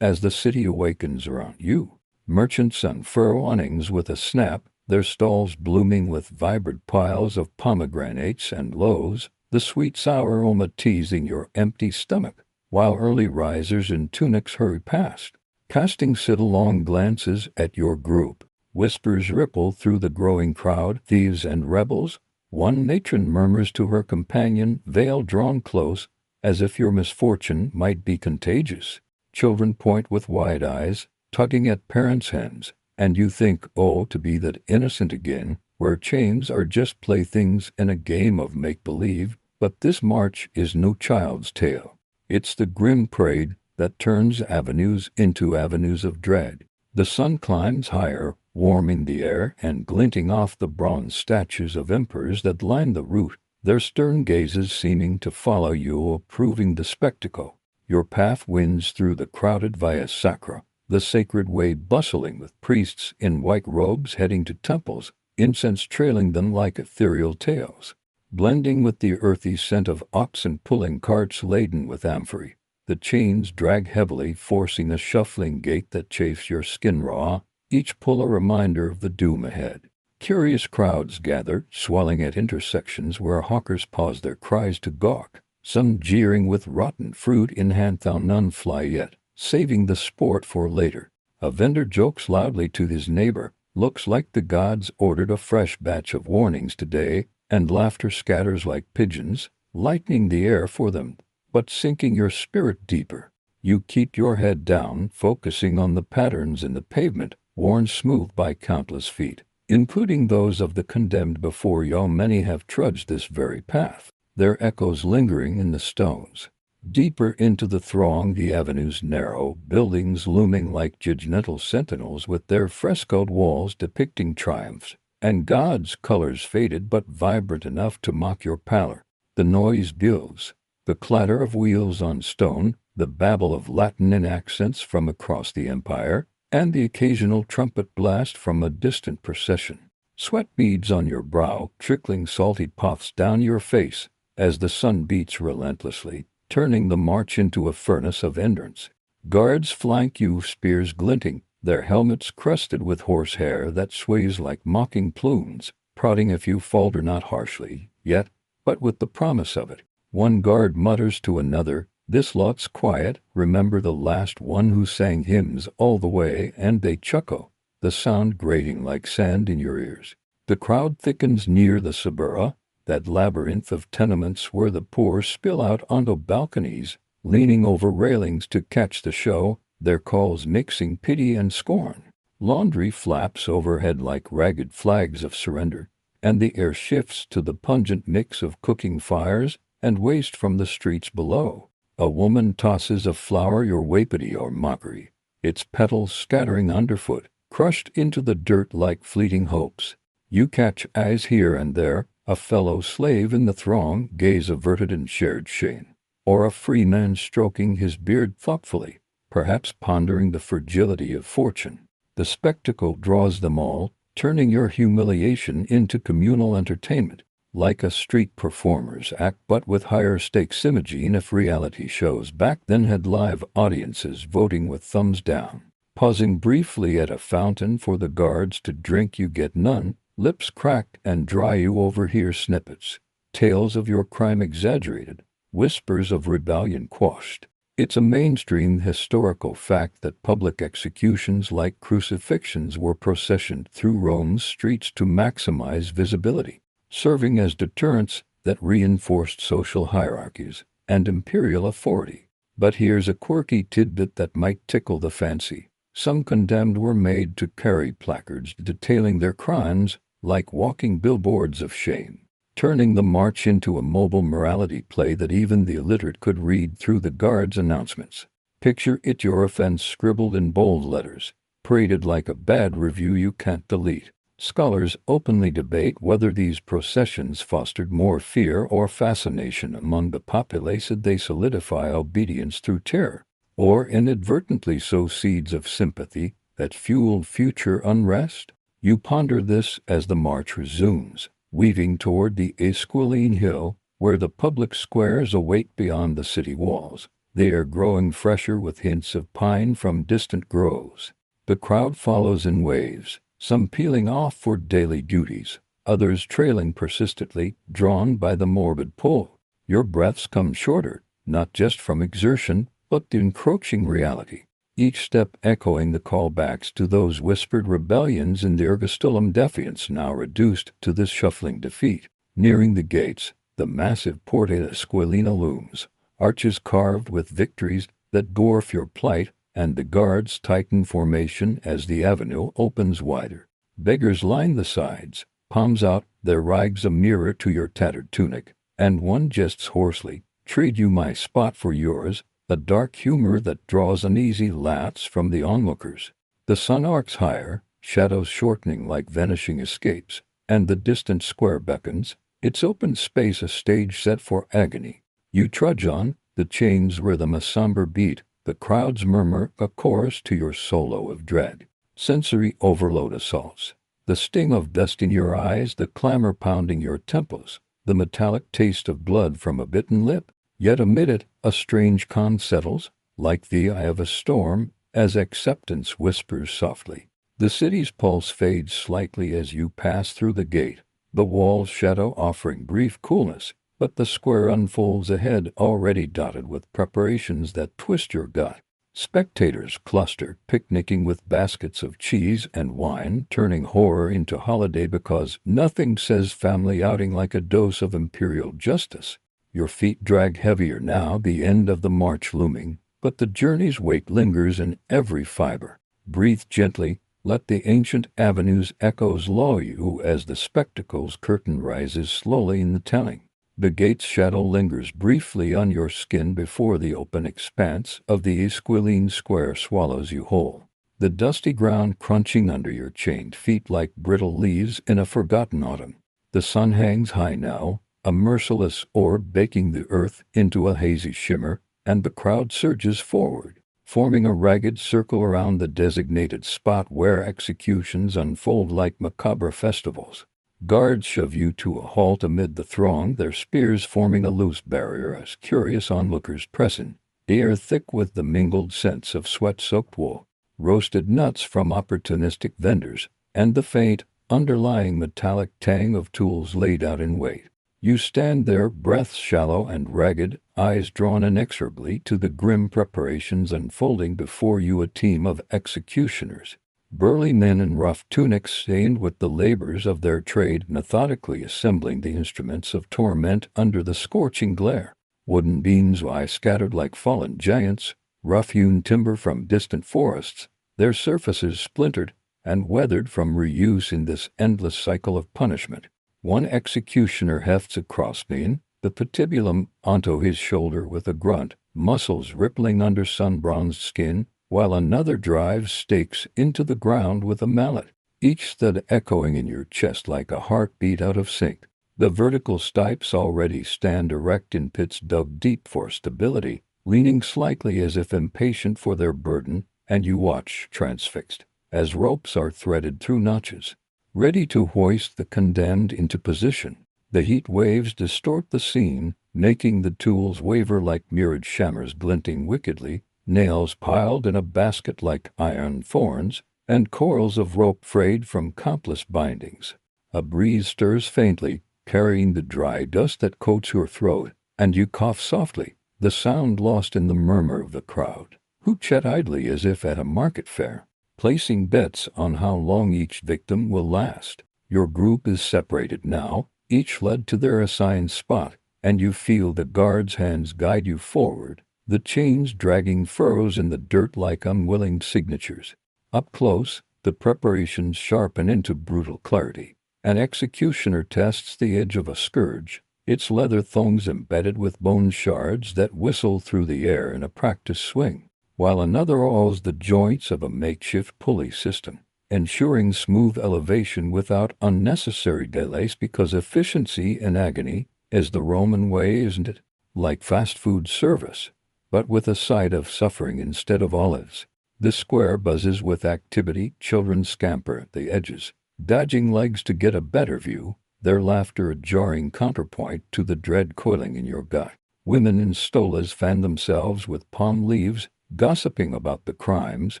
as the city awakens around you. Merchants unfurl awnings with a snap, their stalls blooming with vibrant piles of pomegranates and loaves, the sweet sour aroma teasing your empty stomach, while early risers in tunics hurry past, casting sidelong glances at your group. Whispers ripple through the growing crowd, thieves and rebels. One matron murmurs to her companion, veil drawn close, as if your misfortune might be contagious. Children point with wide eyes, tugging at parents' hands, and you think, oh, to be that innocent again, where chains are just playthings in a game of make-believe. But this march is no child's tale. It's the grim parade that turns avenues into avenues of dread. The sun climbs higher, warming the air and glinting off the bronze statues of emperors that line the route, their stern gazes seeming to follow you, approving the spectacle. Your path winds through the crowded Via Sacra, the sacred way bustling with priests in white robes heading to temples, incense trailing them like ethereal tales. Blending with the earthy scent of oxen pulling carts laden with amphorae, the chains drag heavily, forcing a shuffling gait that chafes your skin raw, each pull a reminder of the doom ahead. Curious crowds gather, swelling at intersections where hawkers pause their cries to gawk, some jeering with rotten fruit in hand, though none fly yet, saving the sport for later. A vendor jokes loudly to his neighbor, looks like the gods ordered a fresh batch of warnings today, and laughter scatters like pigeons, lightening the air for them, but sinking your spirit deeper. You keep your head down, focusing on the patterns in the pavement, worn smooth by countless feet, including those of the condemned before you. Many have trudged this very path, their echoes lingering in the stones. Deeper into the throng the avenues narrow, buildings looming like judgmental sentinels with their frescoed walls depicting triumphs, and God's colors faded but vibrant enough to mock your pallor. The noise builds, the clatter of wheels on stone, the babble of Latin in accents from across the empire, and the occasional trumpet blast from a distant procession. Sweat beads on your brow, trickling salty puffs down your face as the sun beats relentlessly, turning the march into a furnace of endurance. Guards flank you, spears glinting, their helmets crusted with horsehair that sways like mocking plumes, prodding if you falter not harshly, yet, but with the promise of it. One guard mutters to another, "This lot's quiet, remember the last one who sang hymns all the way," and they chuckle, the sound grating like sand in your ears. The crowd thickens near the Suburra, that labyrinth of tenements where the poor spill out onto balconies, leaning over railings to catch the show, their calls mixing pity and scorn. Laundry flaps overhead like ragged flags of surrender, and the air shifts to the pungent mix of cooking fires and waste from the streets below. A woman tosses a flower your wapiti or mockery, its petals scattering underfoot, crushed into the dirt like fleeting hopes. You catch eyes here and there, a fellow slave in the throng, gaze averted in shared shame, or a free man stroking his beard thoughtfully, perhaps pondering the fragility of fortune. The spectacle draws them all, turning your humiliation into communal entertainment, like a street performer's act but with higher stakes. Imagine if reality shows back then had live audiences voting with thumbs down. Pausing briefly at a fountain for the guards to drink, you get none. Lips cracked and dry, you overhear snippets, tales of your crime exaggerated, whispers of rebellion quashed. It's a mainstream historical fact that public executions like crucifixions were processioned through Rome's streets to maximize visibility, serving as deterrents that reinforced social hierarchies and imperial authority. But here's a quirky tidbit that might tickle the fancy. Some condemned were made to carry placards detailing their crimes, like walking billboards of shame, turning the march into a mobile morality play that even the illiterate could read through the guards' announcements. Picture it, your offense scribbled in bold letters, paraded like a bad review you can't delete. Scholars openly debate whether these processions fostered more fear or fascination among the populace. Did they solidify obedience through terror, or inadvertently sow seeds of sympathy that fueled future unrest? You ponder this as the march resumes, weaving toward the Esquiline Hill, where the public squares await beyond the city walls. They are growing fresher with hints of pine from distant groves. The crowd follows in waves, some peeling off for daily duties, others trailing persistently, drawn by the morbid pull. Your breaths come shorter, not just from exertion, but the encroaching reality, each step echoing the callbacks to those whispered rebellions in the Ergastulum, defiance now reduced to this shuffling defeat. Nearing the gates, the massive Porta Esquilina looms, arches carved with victories that dwarf your plight, and the guards tighten formation as the avenue opens wider. Beggars line the sides, palms out, their rags a mirror to your tattered tunic, and one jests hoarsely, "Trade you my spot for yours," a dark humor that draws uneasy laughs from the onlookers. The sun arcs higher, shadows shortening like vanishing escapes, and the distant square beckons, its open space a stage set for agony. You trudge on, the chain's rhythm a somber beat, the crowds murmur a chorus to your solo of dread. Sensory overload assaults. The sting of dust in your eyes, the clamor pounding your temples, the metallic taste of blood from a bitten lip. Yet amid it, a strange calm settles, like the eye of a storm, as acceptance whispers softly. The city's pulse fades slightly as you pass through the gate, the wall's shadow offering brief coolness, but the square unfolds ahead, already dotted with preparations that twist your gut. Spectators cluster, picnicking with baskets of cheese and wine, turning horror into holiday because nothing says family outing like a dose of imperial justice. Your feet drag heavier now, the end of the march looming, but the journey's weight lingers in every fiber. Breathe gently, let the ancient avenue's echoes lull you as the spectacle's curtain rises slowly in the telling. The gate's shadow lingers briefly on your skin before the open expanse of the Esquiline Square swallows you whole. The dusty ground crunching under your chained feet like brittle leaves in a forgotten autumn. The sun hangs high now, a merciless orb baking the earth into a hazy shimmer, and the crowd surges forward, forming a ragged circle around the designated spot where executions unfold like macabre festivals. Guards shove you to a halt amid the throng, their spears forming a loose barrier as curious onlookers press in. The air thick with the mingled scents of sweat-soaked wool, roasted nuts from opportunistic vendors, and the faint, underlying metallic tang of tools laid out in wait. You stand there, breaths shallow and ragged, eyes drawn inexorably to the grim preparations unfolding before you, a team of executioners. Burly men in rough tunics stained with the labors of their trade, methodically assembling the instruments of torment under the scorching glare. Wooden beams lie scattered like fallen giants, rough-hewn timber from distant forests, their surfaces splintered and weathered from reuse in this endless cycle of punishment. One executioner hefts a crossbeam, the patibulum, onto his shoulder with a grunt, muscles rippling under sun-bronzed skin, while another drives stakes into the ground with a mallet, each thud echoing in your chest like a heartbeat out of sync. The vertical stipes already stand erect in pits dug deep for stability, leaning slightly as if impatient for their burden, and you watch, transfixed, as ropes are threaded through notches, ready to hoist the condemned into position. The heat waves distort the scene, making the tools waver like mirrored shammers glinting wickedly, nails piled in a basket like iron thorns, and coils of rope frayed from countless bindings. A breeze stirs faintly, carrying the dry dust that coats your throat, and you cough softly, the sound lost in the murmur of the crowd, who chat idly as if at a market fair, placing bets on how long each victim will last. Your group is separated now, each led to their assigned spot, and you feel the guards' hands guide you forward, the chains dragging furrows in the dirt like unwilling signatures. Up close, the preparations sharpen into brutal clarity. An executioner tests the edge of a scourge, its leather thongs embedded with bone shards that whistle through the air in a practiced swing, while another awes the joints of a makeshift pulley system. ensuring smooth elevation without unnecessary delays, because efficiency and agony is the Roman way, isn't it? Like fast food service, but with a side of suffering instead of olives. The square buzzes with activity. Children scamper at the edges, dodging legs to get a better view, their laughter a jarring counterpoint to the dread coiling in your gut. Women in stolas fan themselves with palm leaves, gossiping about the crimes,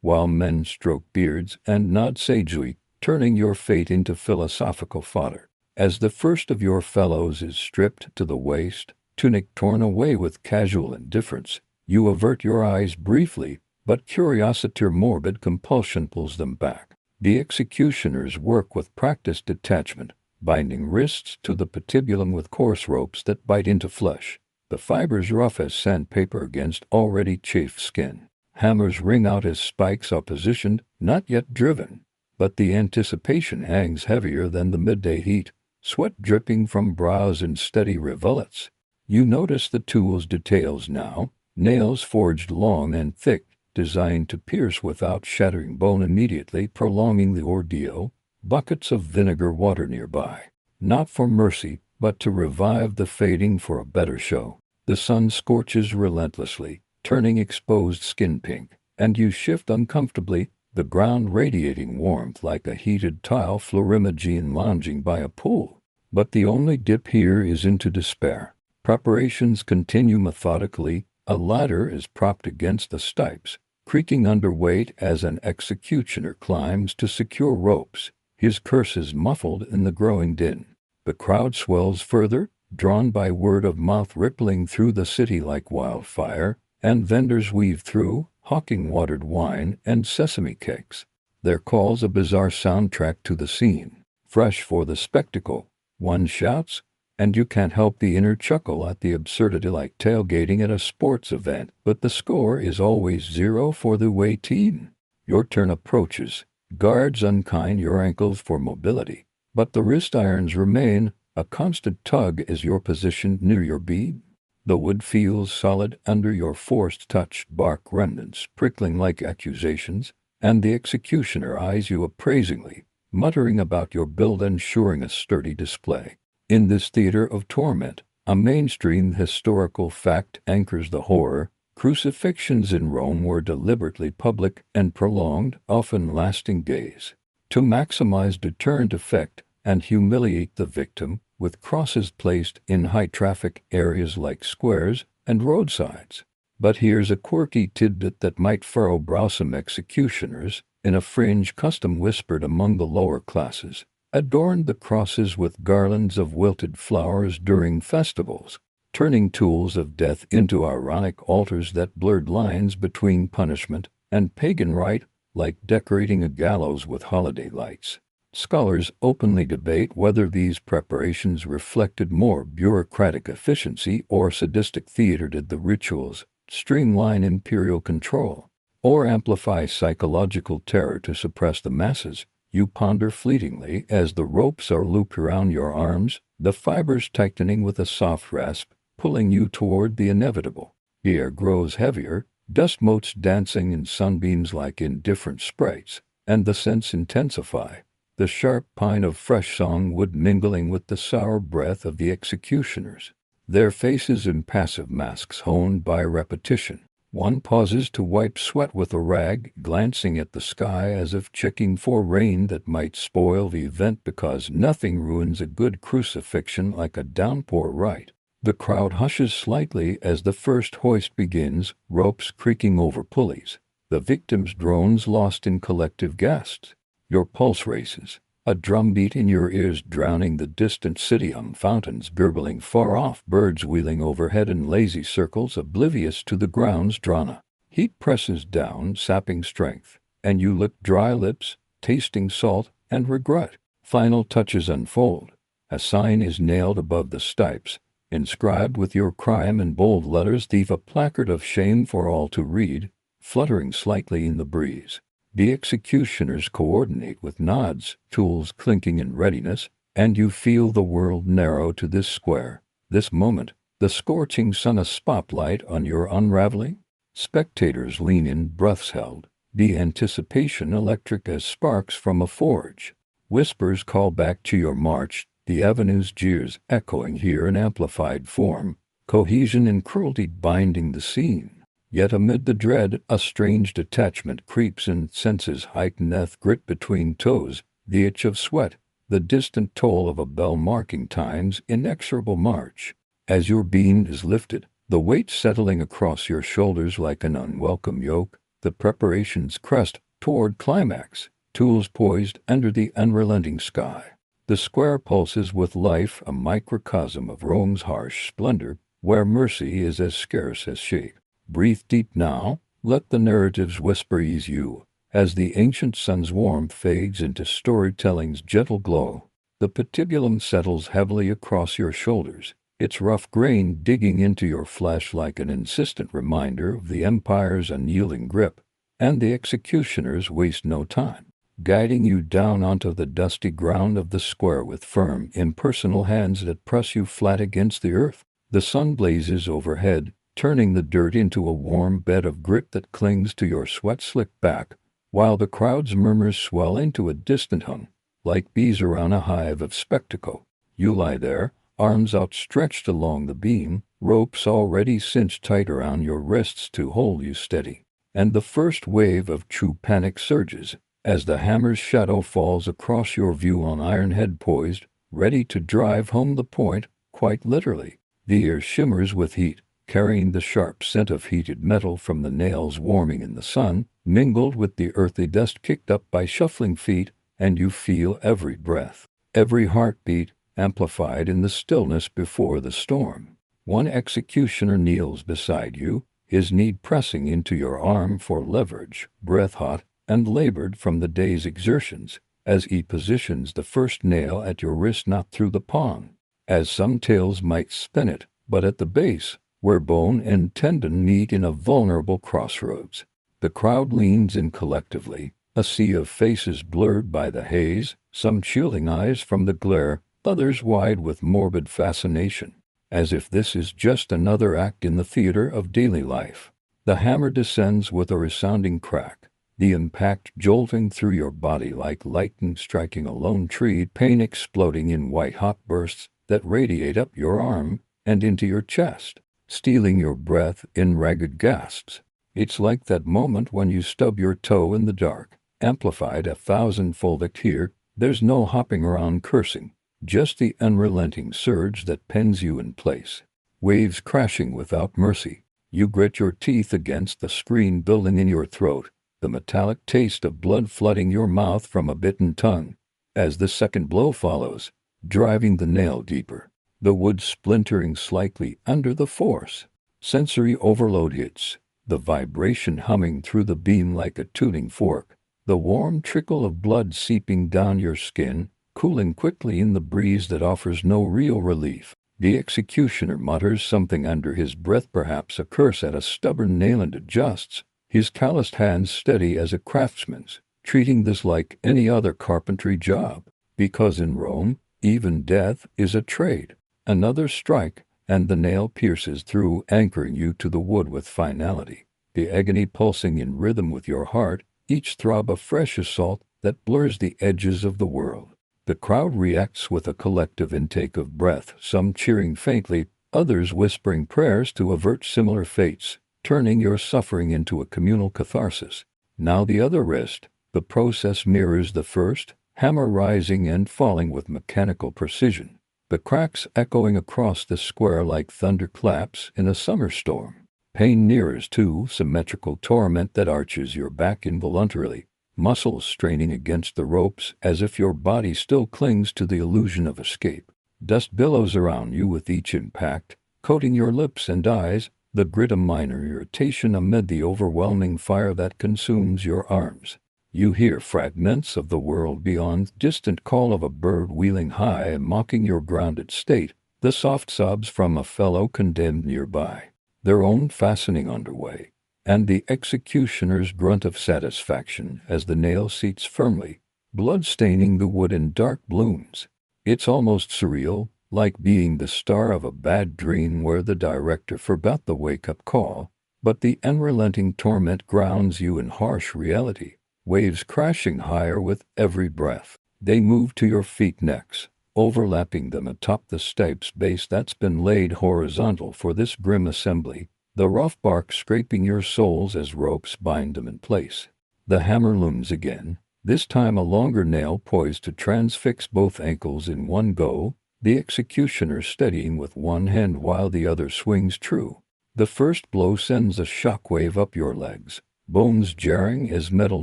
while men stroke beards and nod sagely, turning your fate into philosophical fodder. As the first of your fellows is stripped to the waist, tunic torn away with casual indifference, you avert your eyes briefly, but curiosity or morbid compulsion pulls them back. The executioners work with practiced detachment, binding wrists to the patibulum with coarse ropes that bite into flesh, the fibers rough as sandpaper against already chafed skin. Hammers ring out as spikes are positioned, not yet driven, but the anticipation hangs heavier than the midday heat, sweat dripping from brows in steady rivulets. You notice the tool's details now, nails forged long and thick, designed to pierce without shattering bone, immediately prolonging the ordeal, buckets of vinegar water nearby, not for mercy, but to revive the fading for a better show. The sun scorches relentlessly, turning exposed skin pink, and you shift uncomfortably, the ground radiating warmth like a heated tile Florimagene lounging by a pool. But the only dip here is into despair. Preparations continue methodically. A ladder is propped against the stipes, creaking under weight as an executioner climbs to secure ropes, his curses muffled in the growing din. The crowd swells further, drawn by word of mouth rippling through the city like wildfire, and vendors weave through, hawking watered wine and sesame cakes. Their calls a bizarre soundtrack to the scene, fresh for the spectacle. One shouts, and you can't help the inner chuckle at the absurdity, like tailgating at a sports event, but the score is always 0 for the away team. Your turn approaches. Guards unkind your ankles for mobility, but the wrist irons remain, a constant tug as you're positioned near your beam. The wood feels solid under your forced touch, bark remnants prickling like accusations, and the executioner eyes you appraisingly, muttering about your build, ensuring a sturdy display. In this theater of torment, a mainstream historical fact anchors the horror. Crucifixions in Rome were deliberately public and prolonged, often lasting days, to maximize deterrent effect and humiliate the victim, with crosses placed in high-traffic areas like squares and roadsides. But here's a quirky tidbit that might furrow browsome executioners. In a fringe custom whispered among the lower classes, adorned the crosses with garlands of wilted flowers during festivals, turning tools of death into ironic altars that blurred lines between punishment and pagan rite, like decorating a gallows with holiday lights. Scholars openly debate whether these preparations reflected more bureaucratic efficiency or sadistic theater. Did the rituals streamline imperial control, or amplify psychological terror to suppress the masses? You ponder fleetingly as the ropes are looped around your arms, the fibers tightening with a soft rasp, pulling you toward the inevitable. The air grows heavier, dust motes dancing in sunbeams like indifferent sprites, and the scents intensify, the sharp pine of fresh sawn wood mingling with the sour breath of the executioners, their faces impassive masks honed by repetition. One pauses to wipe sweat with a rag, glancing at the sky as if checking for rain that might spoil the event, because nothing ruins a good crucifixion like a downpour rite. The crowd hushes slightly as the first hoist begins, ropes creaking over pulleys, the victim's drones lost in collective gasps. Your pulse races, a drumbeat in your ears drowning the distant city hum, fountains gurgling far off, birds wheeling overhead in lazy circles oblivious to the ground's drama. Heat presses down, sapping strength, and you lick dry lips, tasting salt and regret. Final touches unfold. A sign is nailed above the stipes, inscribed with your crime in bold letters, thief, a placard of shame for all to read, fluttering slightly in the breeze. The executioners coordinate with nods, tools clinking in readiness, and you feel the world narrow to this square, this moment, the scorching sun a spotlight on your unraveling. Spectators lean in, breaths held, the anticipation electric as sparks from a forge. Whispers call back to your march, the avenue's jeers echoing here in amplified form, cohesion and cruelty binding the scene. Yet amid the dread, a strange detachment creeps in, senses heighteneth, grit between toes, the itch of sweat, the distant toll of a bell marking time's inexorable march. As your beam is lifted, the weight settling across your shoulders like an unwelcome yoke, the preparations crest toward climax, tools poised under the unrelenting sky. The square pulses with life, a microcosm of Rome's harsh splendor, where mercy is as scarce as shape. Breathe deep now, let the narrative's whisper ease you, as the ancient sun's warmth fades into storytelling's gentle glow. The patibulum settles heavily across your shoulders, its rough grain digging into your flesh like an insistent reminder of the empire's unyielding grip, and the executioners waste no time, guiding you down onto the dusty ground of the square with firm, impersonal hands that press you flat against the earth. The sun blazes overhead, turning the dirt into a warm bed of grit that clings to your sweat-slicked back, while the crowd's murmurs swell into a distant hum, like bees around a hive of spectacle. You lie there, arms outstretched along the beam, ropes already cinched tight around your wrists to hold you steady. And the first wave of true panic surges, as the hammer's shadow falls across your view on iron head poised, ready to drive home the point, quite literally. The air shimmers with heat, carrying the sharp scent of heated metal from the nails warming in the sun, mingled with the earthy dust kicked up by shuffling feet, and you feel every breath, every heartbeat, amplified in the stillness before the storm. One executioner kneels beside you, his knee pressing into your arm for leverage, breath hot and labored from the day's exertions, as he positions the first nail at your wrist, not through the palm, as some tales might spin it, but at the base, where bone and tendon meet in a vulnerable crossroads. The crowd leans in collectively, a sea of faces blurred by the haze, some shielding eyes from the glare, others wide with morbid fascination, as if this is just another act in the theater of daily life. The hammer descends with a resounding crack, the impact jolting through your body like lightning striking a lone tree, pain exploding in white-hot bursts that radiate up your arm and into your chest, stealing your breath in ragged gasps. It's like that moment when you stub your toe in the dark, amplified 1,000-fold. Here, there's no hopping around cursing, just the unrelenting surge that pins you in place. Waves crashing without mercy. You grit your teeth against the screen building in your throat, the metallic taste of blood flooding your mouth from a bitten tongue, as the second blow follows, driving the nail deeper, the wood splintering slightly under the force. Sensory overload hits, the vibration humming through the beam like a tuning fork, the warm trickle of blood seeping down your skin, cooling quickly in the breeze that offers no real relief. The executioner mutters something under his breath, perhaps a curse at a stubborn nail, and adjusts, his calloused hands steady as a craftsman's, treating this like any other carpentry job, because in Rome, even death is a trade. Another strike, and the nail pierces through, anchoring you to the wood with finality, the agony pulsing in rhythm with your heart, each throb a fresh assault that blurs the edges of the world. The crowd reacts with a collective intake of breath, some cheering faintly, others whispering prayers to avert similar fates, turning your suffering into a communal catharsis. Now the other wrist. The process mirrors the first, hammer rising and falling with mechanical precision, the cracks echoing across the square like thunderclaps in a summer storm. Pain nears to symmetrical torment that arches your back involuntarily, muscles straining against the ropes as if your body still clings to the illusion of escape. Dust billows around you with each impact, coating your lips and eyes, the grit a minor irritation amid the overwhelming fire that consumes your arms. You hear fragments of the world beyond, distant call of a bird wheeling high and mocking your grounded state, the soft sobs from a fellow condemned nearby, their own fastening underway, and the executioner's grunt of satisfaction as the nail seats firmly, blood staining the wood in dark blooms. It's almost surreal, like being the star of a bad dream where the director forgot the wake-up call, But the unrelenting torment grounds you in harsh reality, waves crashing higher with every breath. They move to your feet next, overlapping them atop the steps base that's been laid horizontal for this grim assembly, the rough bark scraping your soles as ropes bind them in place. The hammer looms again, this time a longer nail poised to transfix both ankles in one go, the executioner steadying with one hand while the other swings true. The first blow sends a shockwave up your legs, bones jarring as metal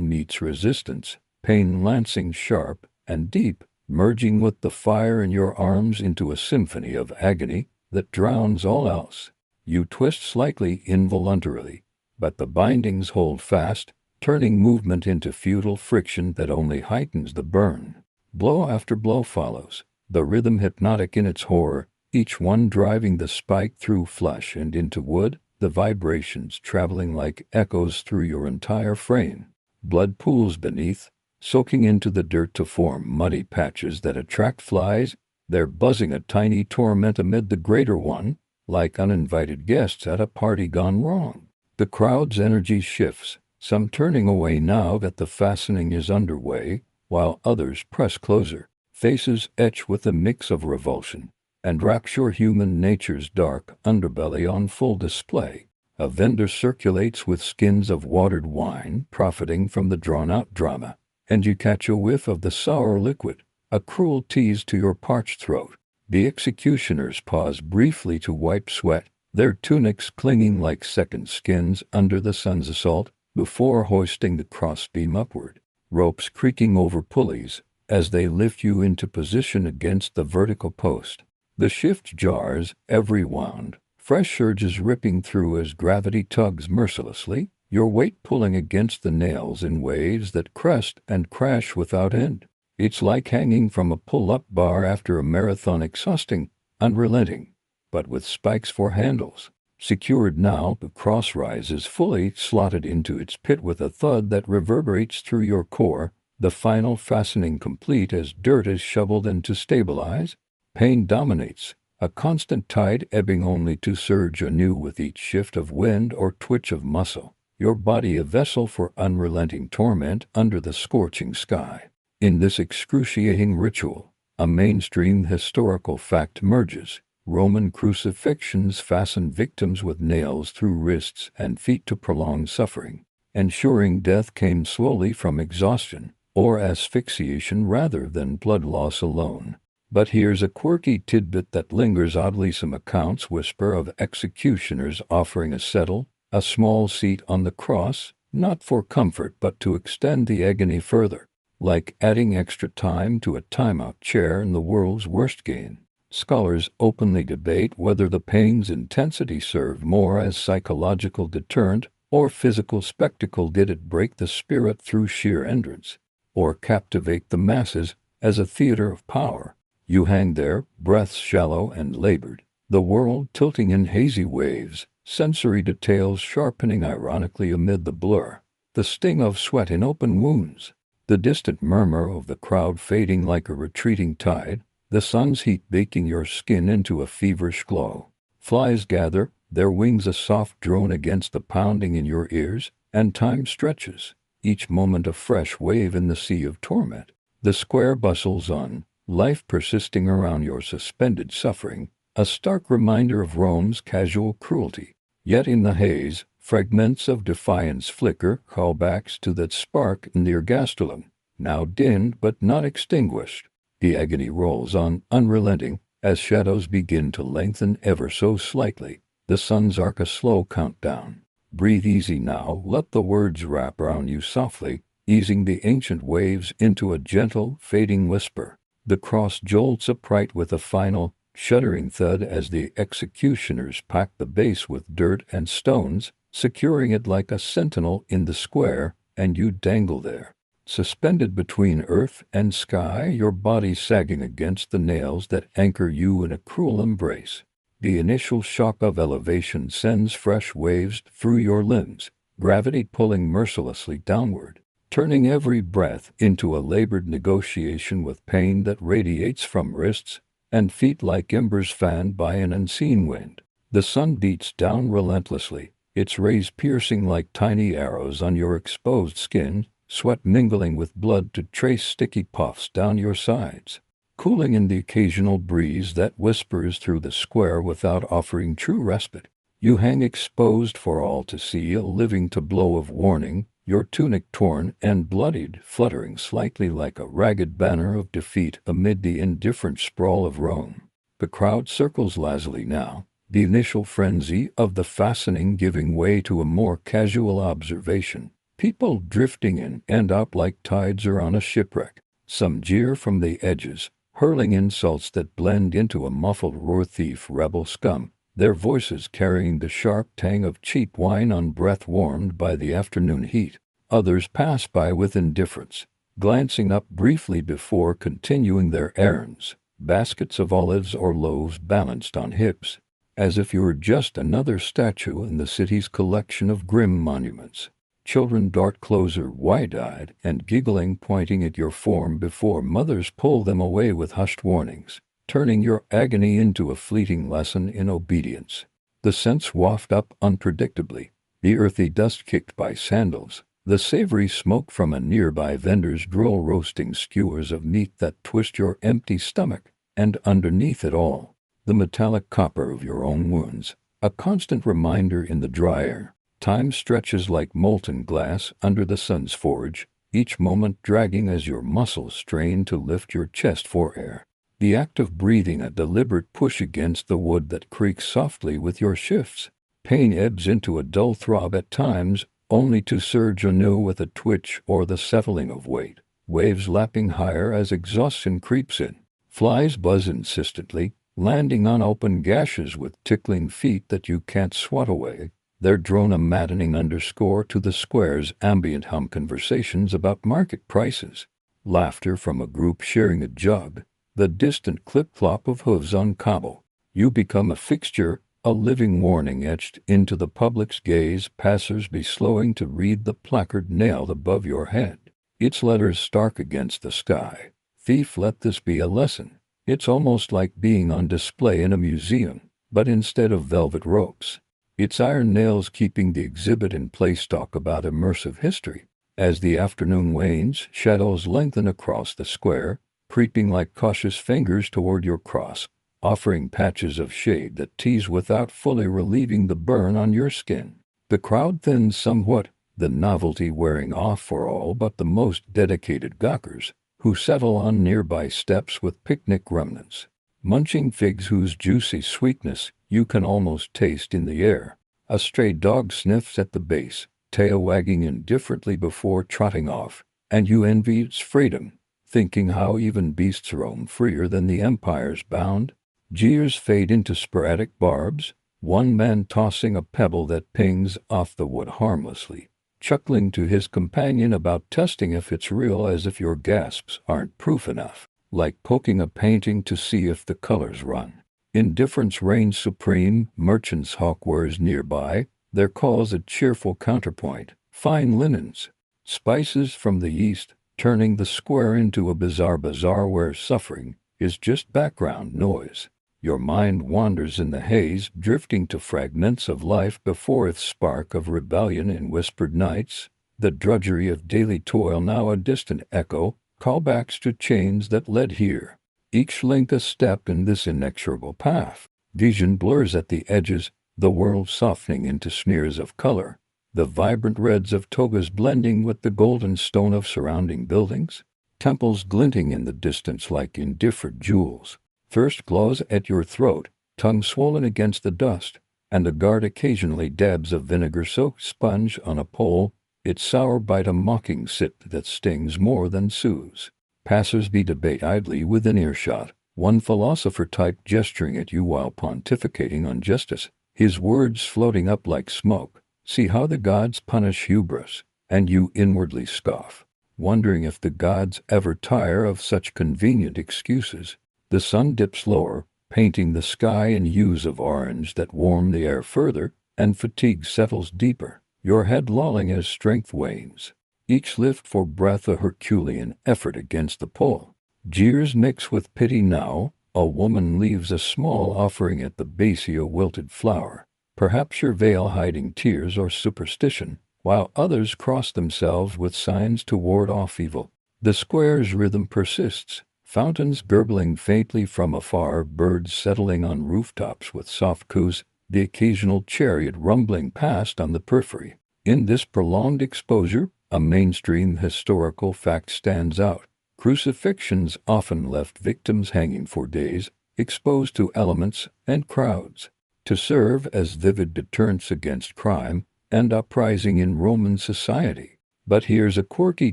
meets resistance, pain lancing sharp and deep, merging with the fire in your arms into a symphony of agony that drowns all else. You twist slightly involuntarily, but the bindings hold fast, turning movement into futile friction that only heightens the burn. Blow after blow follows, the rhythm hypnotic in its horror, each one driving the spike through flesh and into wood, the vibrations traveling like echoes through your entire frame. Blood pools beneath, soaking into the dirt to form muddy patches that attract flies, they're buzzing a tiny torment amid the greater one, like uninvited guests at a party gone wrong. The crowd's energy shifts, some turning away now that the fastening is underway, while others press closer, faces etched with a mix of revulsion and rapture, human nature's dark underbelly on full display. A vendor circulates with skins of watered wine, profiting from the drawn-out drama, and you catch a whiff of the sour liquid, a cruel tease to your parched throat. The executioners pause briefly to wipe sweat, their tunics clinging like second skins under the sun's assault, before hoisting the crossbeam upward, ropes creaking over pulleys as they lift you into position against the vertical post. The shift jars, every wound, fresh surges ripping through as gravity tugs mercilessly, your weight pulling against the nails in waves that crest and crash without end. It's like hanging from a pull-up bar after a marathon, exhausting, unrelenting, but with spikes for handles. Secured now, the cross rises fully slotted into its pit with a thud that reverberates through your core, the final fastening complete as dirt is shoveled in to stabilize. Pain dominates, a constant tide ebbing only to surge anew with each shift of wind or twitch of muscle, your body a vessel for unrelenting torment under the scorching sky. In this excruciating ritual, a mainstream historical fact emerges. Roman crucifixions fastened victims with nails through wrists and feet to prolong suffering, ensuring death came slowly from exhaustion or asphyxiation rather than blood loss alone. But here's a quirky tidbit that lingers oddly. Some accounts whisper of executioners offering a settle, a small seat on the cross, not for comfort but to extend the agony further, like adding extra time to a timeout chair in the world's worst game. Scholars openly debate whether the pain's intensity served more as psychological deterrent or physical spectacle. Did it break the spirit through sheer endurance, or captivate the masses as a theater of power? You hang there, breaths shallow and labored, the world tilting in hazy waves, sensory details sharpening ironically amid the blur, the sting of sweat in open wounds, the distant murmur of the crowd fading like a retreating tide, the sun's heat baking your skin into a feverish glow. Flies gather, their wings a soft drone against the pounding in your ears, and time stretches, each moment a fresh wave in the sea of torment. The square bustles on, life persisting around your suspended suffering, a stark reminder of Rome's casual cruelty. Yet in the haze, fragments of defiance flicker, callbacks to that spark in the ergastulum, now dimmed but not extinguished. The agony rolls on, unrelenting, as shadows begin to lengthen ever so slightly. The sun's arc a slow countdown. Breathe easy now, let the words wrap around you softly, easing the ancient waves into a gentle, fading whisper. The cross jolts upright with a final, shuddering thud as the executioners pack the base with dirt and stones, securing it like a sentinel in the square, and you dangle there, suspended between earth and sky, your body sagging against the nails that anchor you in a cruel embrace. The initial shock of elevation sends fresh waves through your limbs, gravity pulling mercilessly downward, turning every breath into a labored negotiation with pain that radiates from wrists and feet like embers fanned by an unseen wind. The sun beats down relentlessly, its rays piercing like tiny arrows on your exposed skin, sweat mingling with blood to trace sticky puffs down your sides, cooling in the occasional breeze that whispers through the square without offering true respite. You hang exposed for all to see, a living tableau of warning, your tunic torn and bloodied, fluttering slightly like a ragged banner of defeat amid the indifferent sprawl of Rome. The crowd circles lazily now, the initial frenzy of the fastening giving way to a more casual observation. People drifting in and out like tides around a shipwreck. Some jeer from the edges, hurling insults that blend into a muffled roar. Thief rebel scum, their voices carrying the sharp tang of cheap wine on breath warmed by the afternoon heat. Others pass by with indifference, glancing up briefly before continuing their errands, baskets of olives or loaves balanced on hips, as if you were just another statue in the city's collection of grim monuments. Children dart closer, wide-eyed and giggling, pointing at your form before mothers pull them away with hushed warnings, turning your agony into a fleeting lesson in obedience. The scents waft up unpredictably, the earthy dust kicked by sandals, the savory smoke from a nearby vendor's grill roasting skewers of meat that twist your empty stomach, and underneath it all, the metallic copper of your own wounds, a constant reminder in the dry air. Time stretches like molten glass under the sun's forge, each moment dragging as your muscles strain to lift your chest for air. The act of breathing a deliberate push against the wood that creaks softly with your shifts. Pain ebbs into a dull throb at times, only to surge anew with a twitch or the settling of weight. Waves lapping higher as exhaustion creeps in. Flies buzz insistently, landing on open gashes with tickling feet that you can't swat away. Their drone a maddening underscore to the square's ambient hum. Conversations about market prices, laughter from a group sharing a jug, the distant clip-clop of hooves on cobble. You become a fixture, a living warning etched into the public's gaze, passers-by slowing to read the placard nailed above your head, its letters stark against the sky. Thief, let this be a lesson. It's almost like being on display in a museum, but instead of velvet ropes, its iron nails keeping the exhibit in place. Talk about immersive history. As the afternoon wanes, shadows lengthen across the square, creeping like cautious fingers toward your cross, offering patches of shade that tease without fully relieving the burn on your skin. The crowd thins somewhat, the novelty wearing off for all but the most dedicated gawkers, who settle on nearby steps with picnic remnants, munching figs whose juicy sweetness you can almost taste in the air. A stray dog sniffs at the base, tail wagging indifferently before trotting off, and you envy its freedom, thinking how even beasts roam freer than the empire's bound. Jeers fade into sporadic barbs, one man tossing a pebble that pings off the wood harmlessly, chuckling to his companion about testing if it's real, as if your gasps aren't proof enough, like poking a painting to see if the colors run. Indifference reigns supreme. Merchants hawk wares nearby, their calls a cheerful counterpoint. Fine linens, spices from the east, turning the square into a bizarre bazaar where suffering is just background noise. Your mind wanders in the haze, drifting to fragments of life before its spark of rebellion in whispered nights, the drudgery of daily toil now a distant echo, callbacks to chains that led here, each link a step in this inexorable path. Vision blurs at the edges, the world softening into smears of color, the vibrant reds of togas blending with the golden stone of surrounding buildings, temples glinting in the distance like indifferent jewels. Thirst claws at your throat, tongue swollen against the dust, and a guard occasionally dabs a vinegar-soaked sponge on a pole, its sour bite a mocking sip that stings more than soothes. Passers-by debate idly within earshot, one philosopher-type gesturing at you while pontificating on justice, his words floating up like smoke. See how the gods punish hubris, and you inwardly scoff, wondering if the gods ever tire of such convenient excuses. The sun dips lower, painting the sky in hues of orange that warm the air further, and fatigue settles deeper, your head lolling as strength wanes. Each lift for breath a Herculean effort against the pull. Jeers mix with pity now. A woman leaves a small offering at the base, a wilted flower, perhaps your veil hiding tears or superstition, while others cross themselves with signs to ward off evil. The square's rhythm persists, fountains gurgling faintly from afar, birds settling on rooftops with soft coos, the occasional chariot rumbling past on the periphery. In this prolonged exposure, a mainstream historical fact stands out. Crucifixions often left victims hanging for days, exposed to elements and crowds, to serve as vivid deterrents against crime and uprising in Roman society. But here's a quirky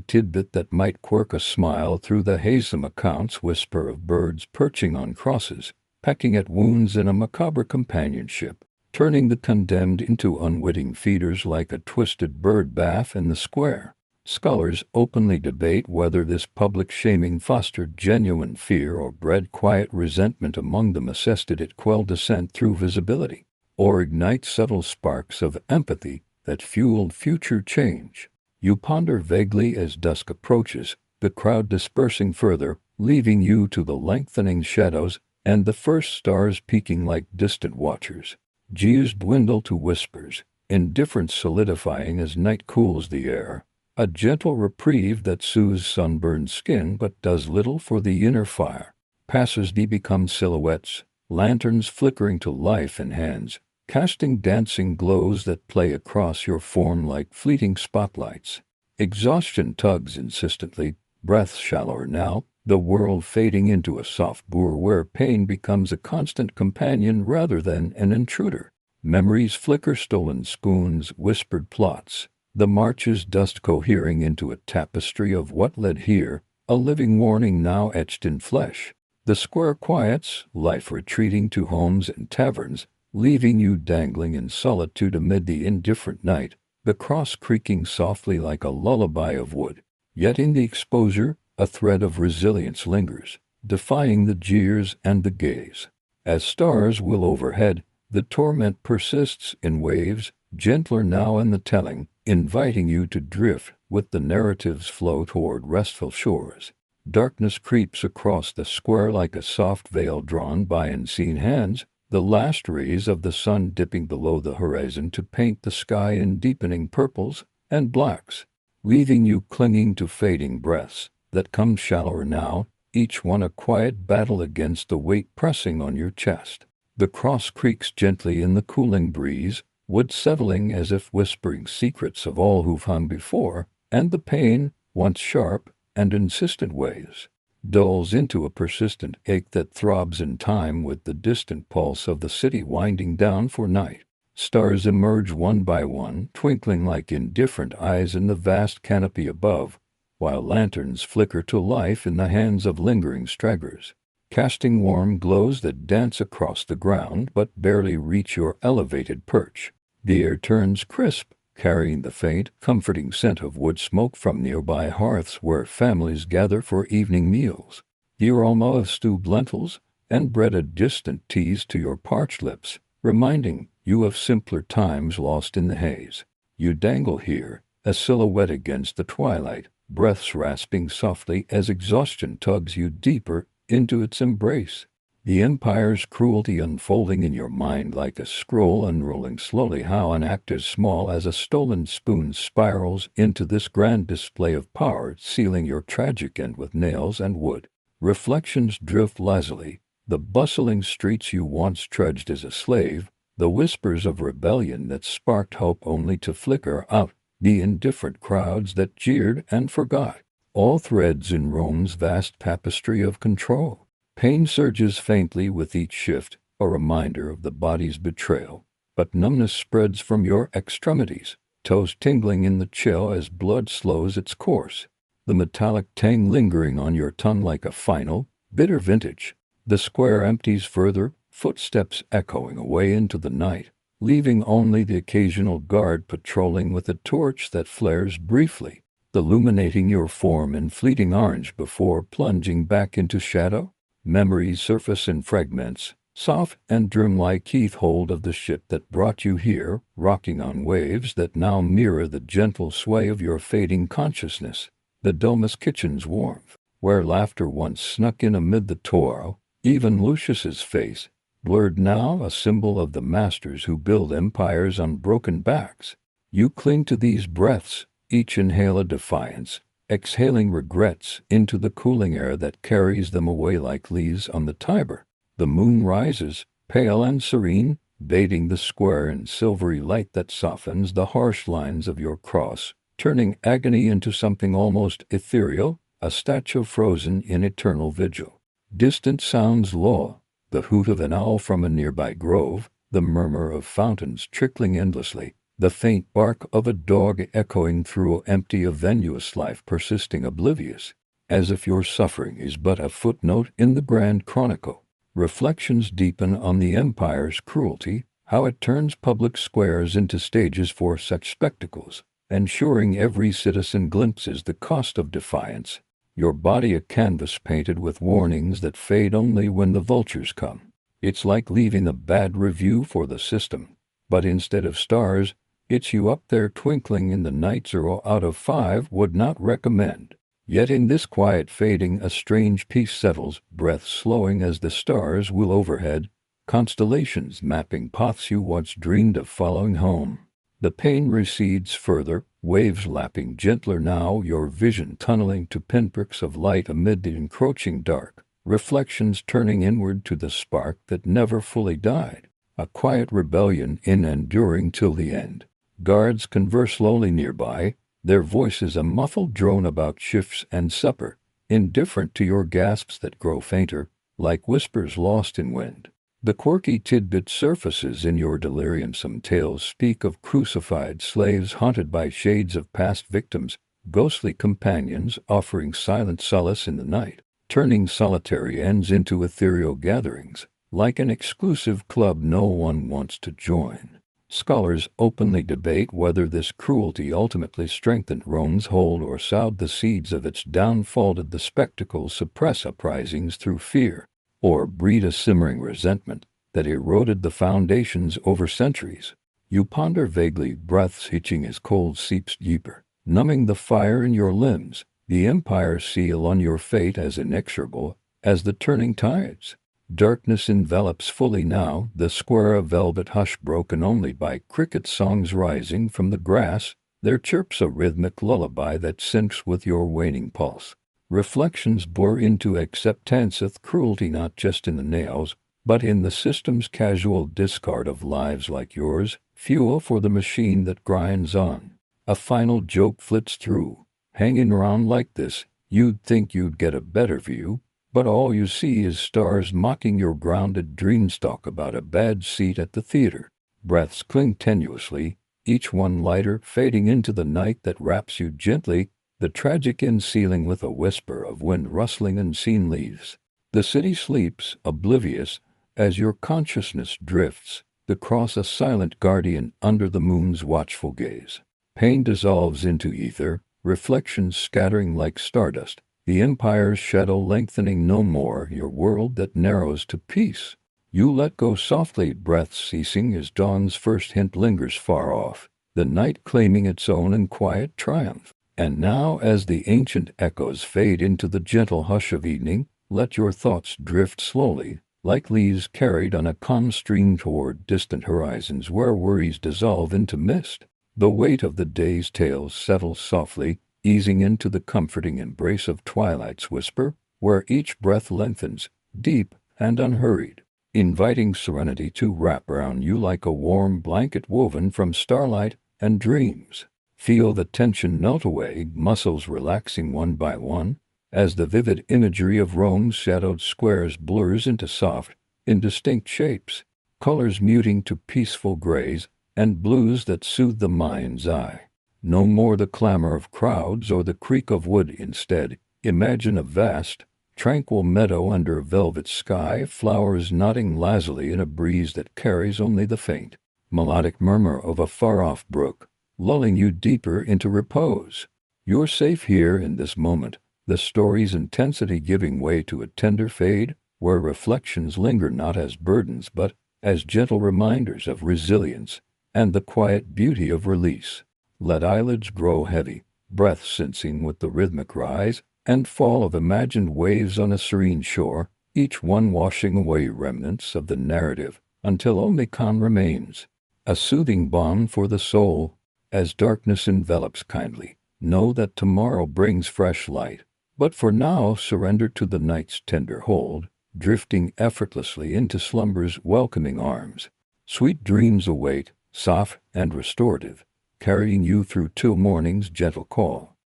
tidbit that might quirk a smile through the haze. Some accounts whisper of birds perching on crosses, pecking at wounds in a macabre companionship, turning the condemned into unwitting feeders like a twisted bird bath in the square. Scholars openly debate whether this public shaming fostered genuine fear or bred quiet resentment among them. Did it quell dissent through visibility, or ignite subtle sparks of empathy that fueled future change? You ponder vaguely as dusk approaches, the crowd dispersing further, leaving you to the lengthening shadows and the first stars peeking like distant watchers. Jeers dwindle to whispers, indifference solidifying as night cools the air. A gentle reprieve that soothes sunburned skin but does little for the inner fire. Passers-by become silhouettes, lanterns flickering to life in hands, casting dancing glows that play across your form like fleeting spotlights. Exhaustion tugs insistently, breaths shallower now, the world fading into a soft bour where pain becomes a constant companion rather than an intruder. Memories flicker, stolen spoons, whispered plots, the march's dust cohering into a tapestry of what led here, a living warning now etched in flesh. The square quiets, life retreating to homes and taverns, leaving you dangling in solitude amid the indifferent night, the cross creaking softly like a lullaby of wood. Yet in the exposure, a thread of resilience lingers, defying the jeers and the gaze. As stars will overhead, the torment persists in waves, gentler now in the telling, inviting you to drift with the narrative's flow toward restful shores. Darkness creeps across the square like a soft veil drawn by unseen hands, the last rays of the sun dipping below the horizon to paint the sky in deepening purples and blacks, leaving you clinging to fading breaths that come shallower now, each one a quiet battle against the weight pressing on your chest. The cross creaks gently in the cooling breeze, wood settling as if whispering secrets of all who've hung before, and the pain, once sharp and insistent waves, dulls into a persistent ache that throbs in time with the distant pulse of the city winding down for night. Stars emerge one by one, twinkling like indifferent eyes in the vast canopy above, while lanterns flicker to life in the hands of lingering stragglers, casting warm glows that dance across the ground but barely reach your elevated perch. The air turns crisp, carrying the faint, comforting scent of wood smoke from nearby hearths where families gather for evening meals. The aroma of stewed lentils and bread a distant tease to your parched lips, reminding you of simpler times lost in the haze. You dangle here, a silhouette against the twilight, breaths rasping softly as exhaustion tugs you deeper into its embrace. The empire's cruelty unfolding in your mind like a scroll unrolling slowly, how an act as small as a stolen spoon spirals into this grand display of power, sealing your tragic end with nails and wood. Reflections drift lazily, the bustling streets you once trudged as a slave, the whispers of rebellion that sparked hope only to flicker out, the indifferent crowds that jeered and forgot, all threads in Rome's vast tapestry of control. Pain surges faintly with each shift, a reminder of the body's betrayal, but numbness spreads from your extremities, toes tingling in the chill as blood slows its course, the metallic tang lingering on your tongue like a final, bitter vintage. The square empties further, footsteps echoing away into the night, leaving only the occasional guard patrolling with a torch that flares briefly, illuminating your form in fleeting orange before plunging back into shadow. Memories surface in fragments, soft and dreamlike, keep hold of the ship that brought you here, rocking on waves that now mirror the gentle sway of your fading consciousness. The Domus kitchen's warmth, where laughter once snuck in amid the toil, even Lucius's face, blurred now, a symbol of the masters who build empires on broken backs. You cling to these breaths, each inhale a defiance, exhaling regrets into the cooling air that carries them away like leaves on the Tiber. The moon rises, pale and serene, bathing the square in silvery light that softens the harsh lines of your cross, turning agony into something almost ethereal, a statue frozen in eternal vigil. Distant sounds lull, the hoot of an owl from a nearby grove, the murmur of fountains trickling endlessly, the faint bark of a dog echoing through empty, a venuous life persisting oblivious, as if your suffering is but a footnote in the grand chronicle. Reflections deepen on the empire's cruelty, how it turns public squares into stages for such spectacles, ensuring every citizen glimpses the cost of defiance. Your body a canvas painted with warnings that fade only when the vultures come. It's like leaving a bad review for the system, but instead of stars, it's you up there twinkling in the night. 0 out of 5 would not recommend. Yet in this quiet fading a strange peace settles, breath slowing as the stars wheel overhead, constellations mapping paths you once dreamed of following home. The pain recedes further, waves lapping gentler now, your vision tunneling to pinpricks of light amid the encroaching dark, reflections turning inward to the spark that never fully died, a quiet rebellion enduring till the end. Guards converse slowly nearby, their voices a muffled drone about shifts and supper, indifferent to your gasps that grow fainter, like whispers lost in wind. The quirky tidbit surfaces in your delirium. Some tales speak of crucified slaves haunted by shades of past victims, ghostly companions offering silent solace in the night, turning solitary ends into ethereal gatherings, like an exclusive club no one wants to join. Scholars openly debate whether this cruelty ultimately strengthened Rome's hold or sowed the seeds of its downfall. Did the spectacle suppress uprisings through fear, or breed a simmering resentment that eroded the foundations over centuries? You ponder vaguely, breaths hitching as cold seeps deeper, numbing the fire in your limbs, the empire's seal on your fate as inexorable as the turning tides. Darkness envelops fully now, the square a velvet hush broken only by cricket songs rising from the grass, their chirps a rhythmic lullaby that syncs with your waning pulse. Reflections blur into acceptance of cruelty not just in the nails, but in the system's casual discard of lives like yours, fuel for the machine that grinds on. A final joke flits through. Hanging around like this, you'd think you'd get a better view, but all you see is stars mocking your grounded dreams. Talk about a bad seat at the theater. Breaths cling tenuously, each one lighter, fading into the night that wraps you gently, the tragic end sealing with a whisper of wind rustling unseen leaves. The city sleeps, oblivious, as your consciousness drifts, the cross a silent guardian under the moon's watchful gaze. Pain dissolves into ether, reflections scattering like stardust, the empire's shadow lengthening no more, your world that narrows to peace. You let go softly, breaths ceasing as dawn's first hint lingers far off, the night claiming its own in quiet triumph. And now, as the ancient echoes fade into the gentle hush of evening, let your thoughts drift slowly, like leaves carried on a calm stream toward distant horizons where worries dissolve into mist. The weight of the day's tales settles softly, easing into the comforting embrace of twilight's whisper, where each breath lengthens, deep and unhurried, inviting serenity to wrap around you like a warm blanket woven from starlight and dreams. Feel the tension melt away, muscles relaxing one by one, as the vivid imagery of Rome's shadowed squares blurs into soft, indistinct shapes, colors muting to peaceful grays and blues that soothe the mind's eye. No more the clamor of crowds or the creak of wood. Instead, imagine a vast, tranquil meadow under a velvet sky, flowers nodding lazily in a breeze that carries only the faint, melodic murmur of a far-off brook, lulling you deeper into repose. You're safe here in this moment, the story's intensity giving way to a tender fade, where reflections linger not as burdens but as gentle reminders of resilience and the quiet beauty of release. Let eyelids grow heavy, breath sensing with the rhythmic rise and fall of imagined waves on a serene shore, each one washing away remnants of the narrative until only calm remains, a soothing balm for the soul. As darkness envelops kindly, know that tomorrow brings fresh light. But for now, surrender to the night's tender hold, drifting effortlessly into slumber's welcoming arms. Sweet dreams await, soft and restorative, carrying you through till morning's gentle call.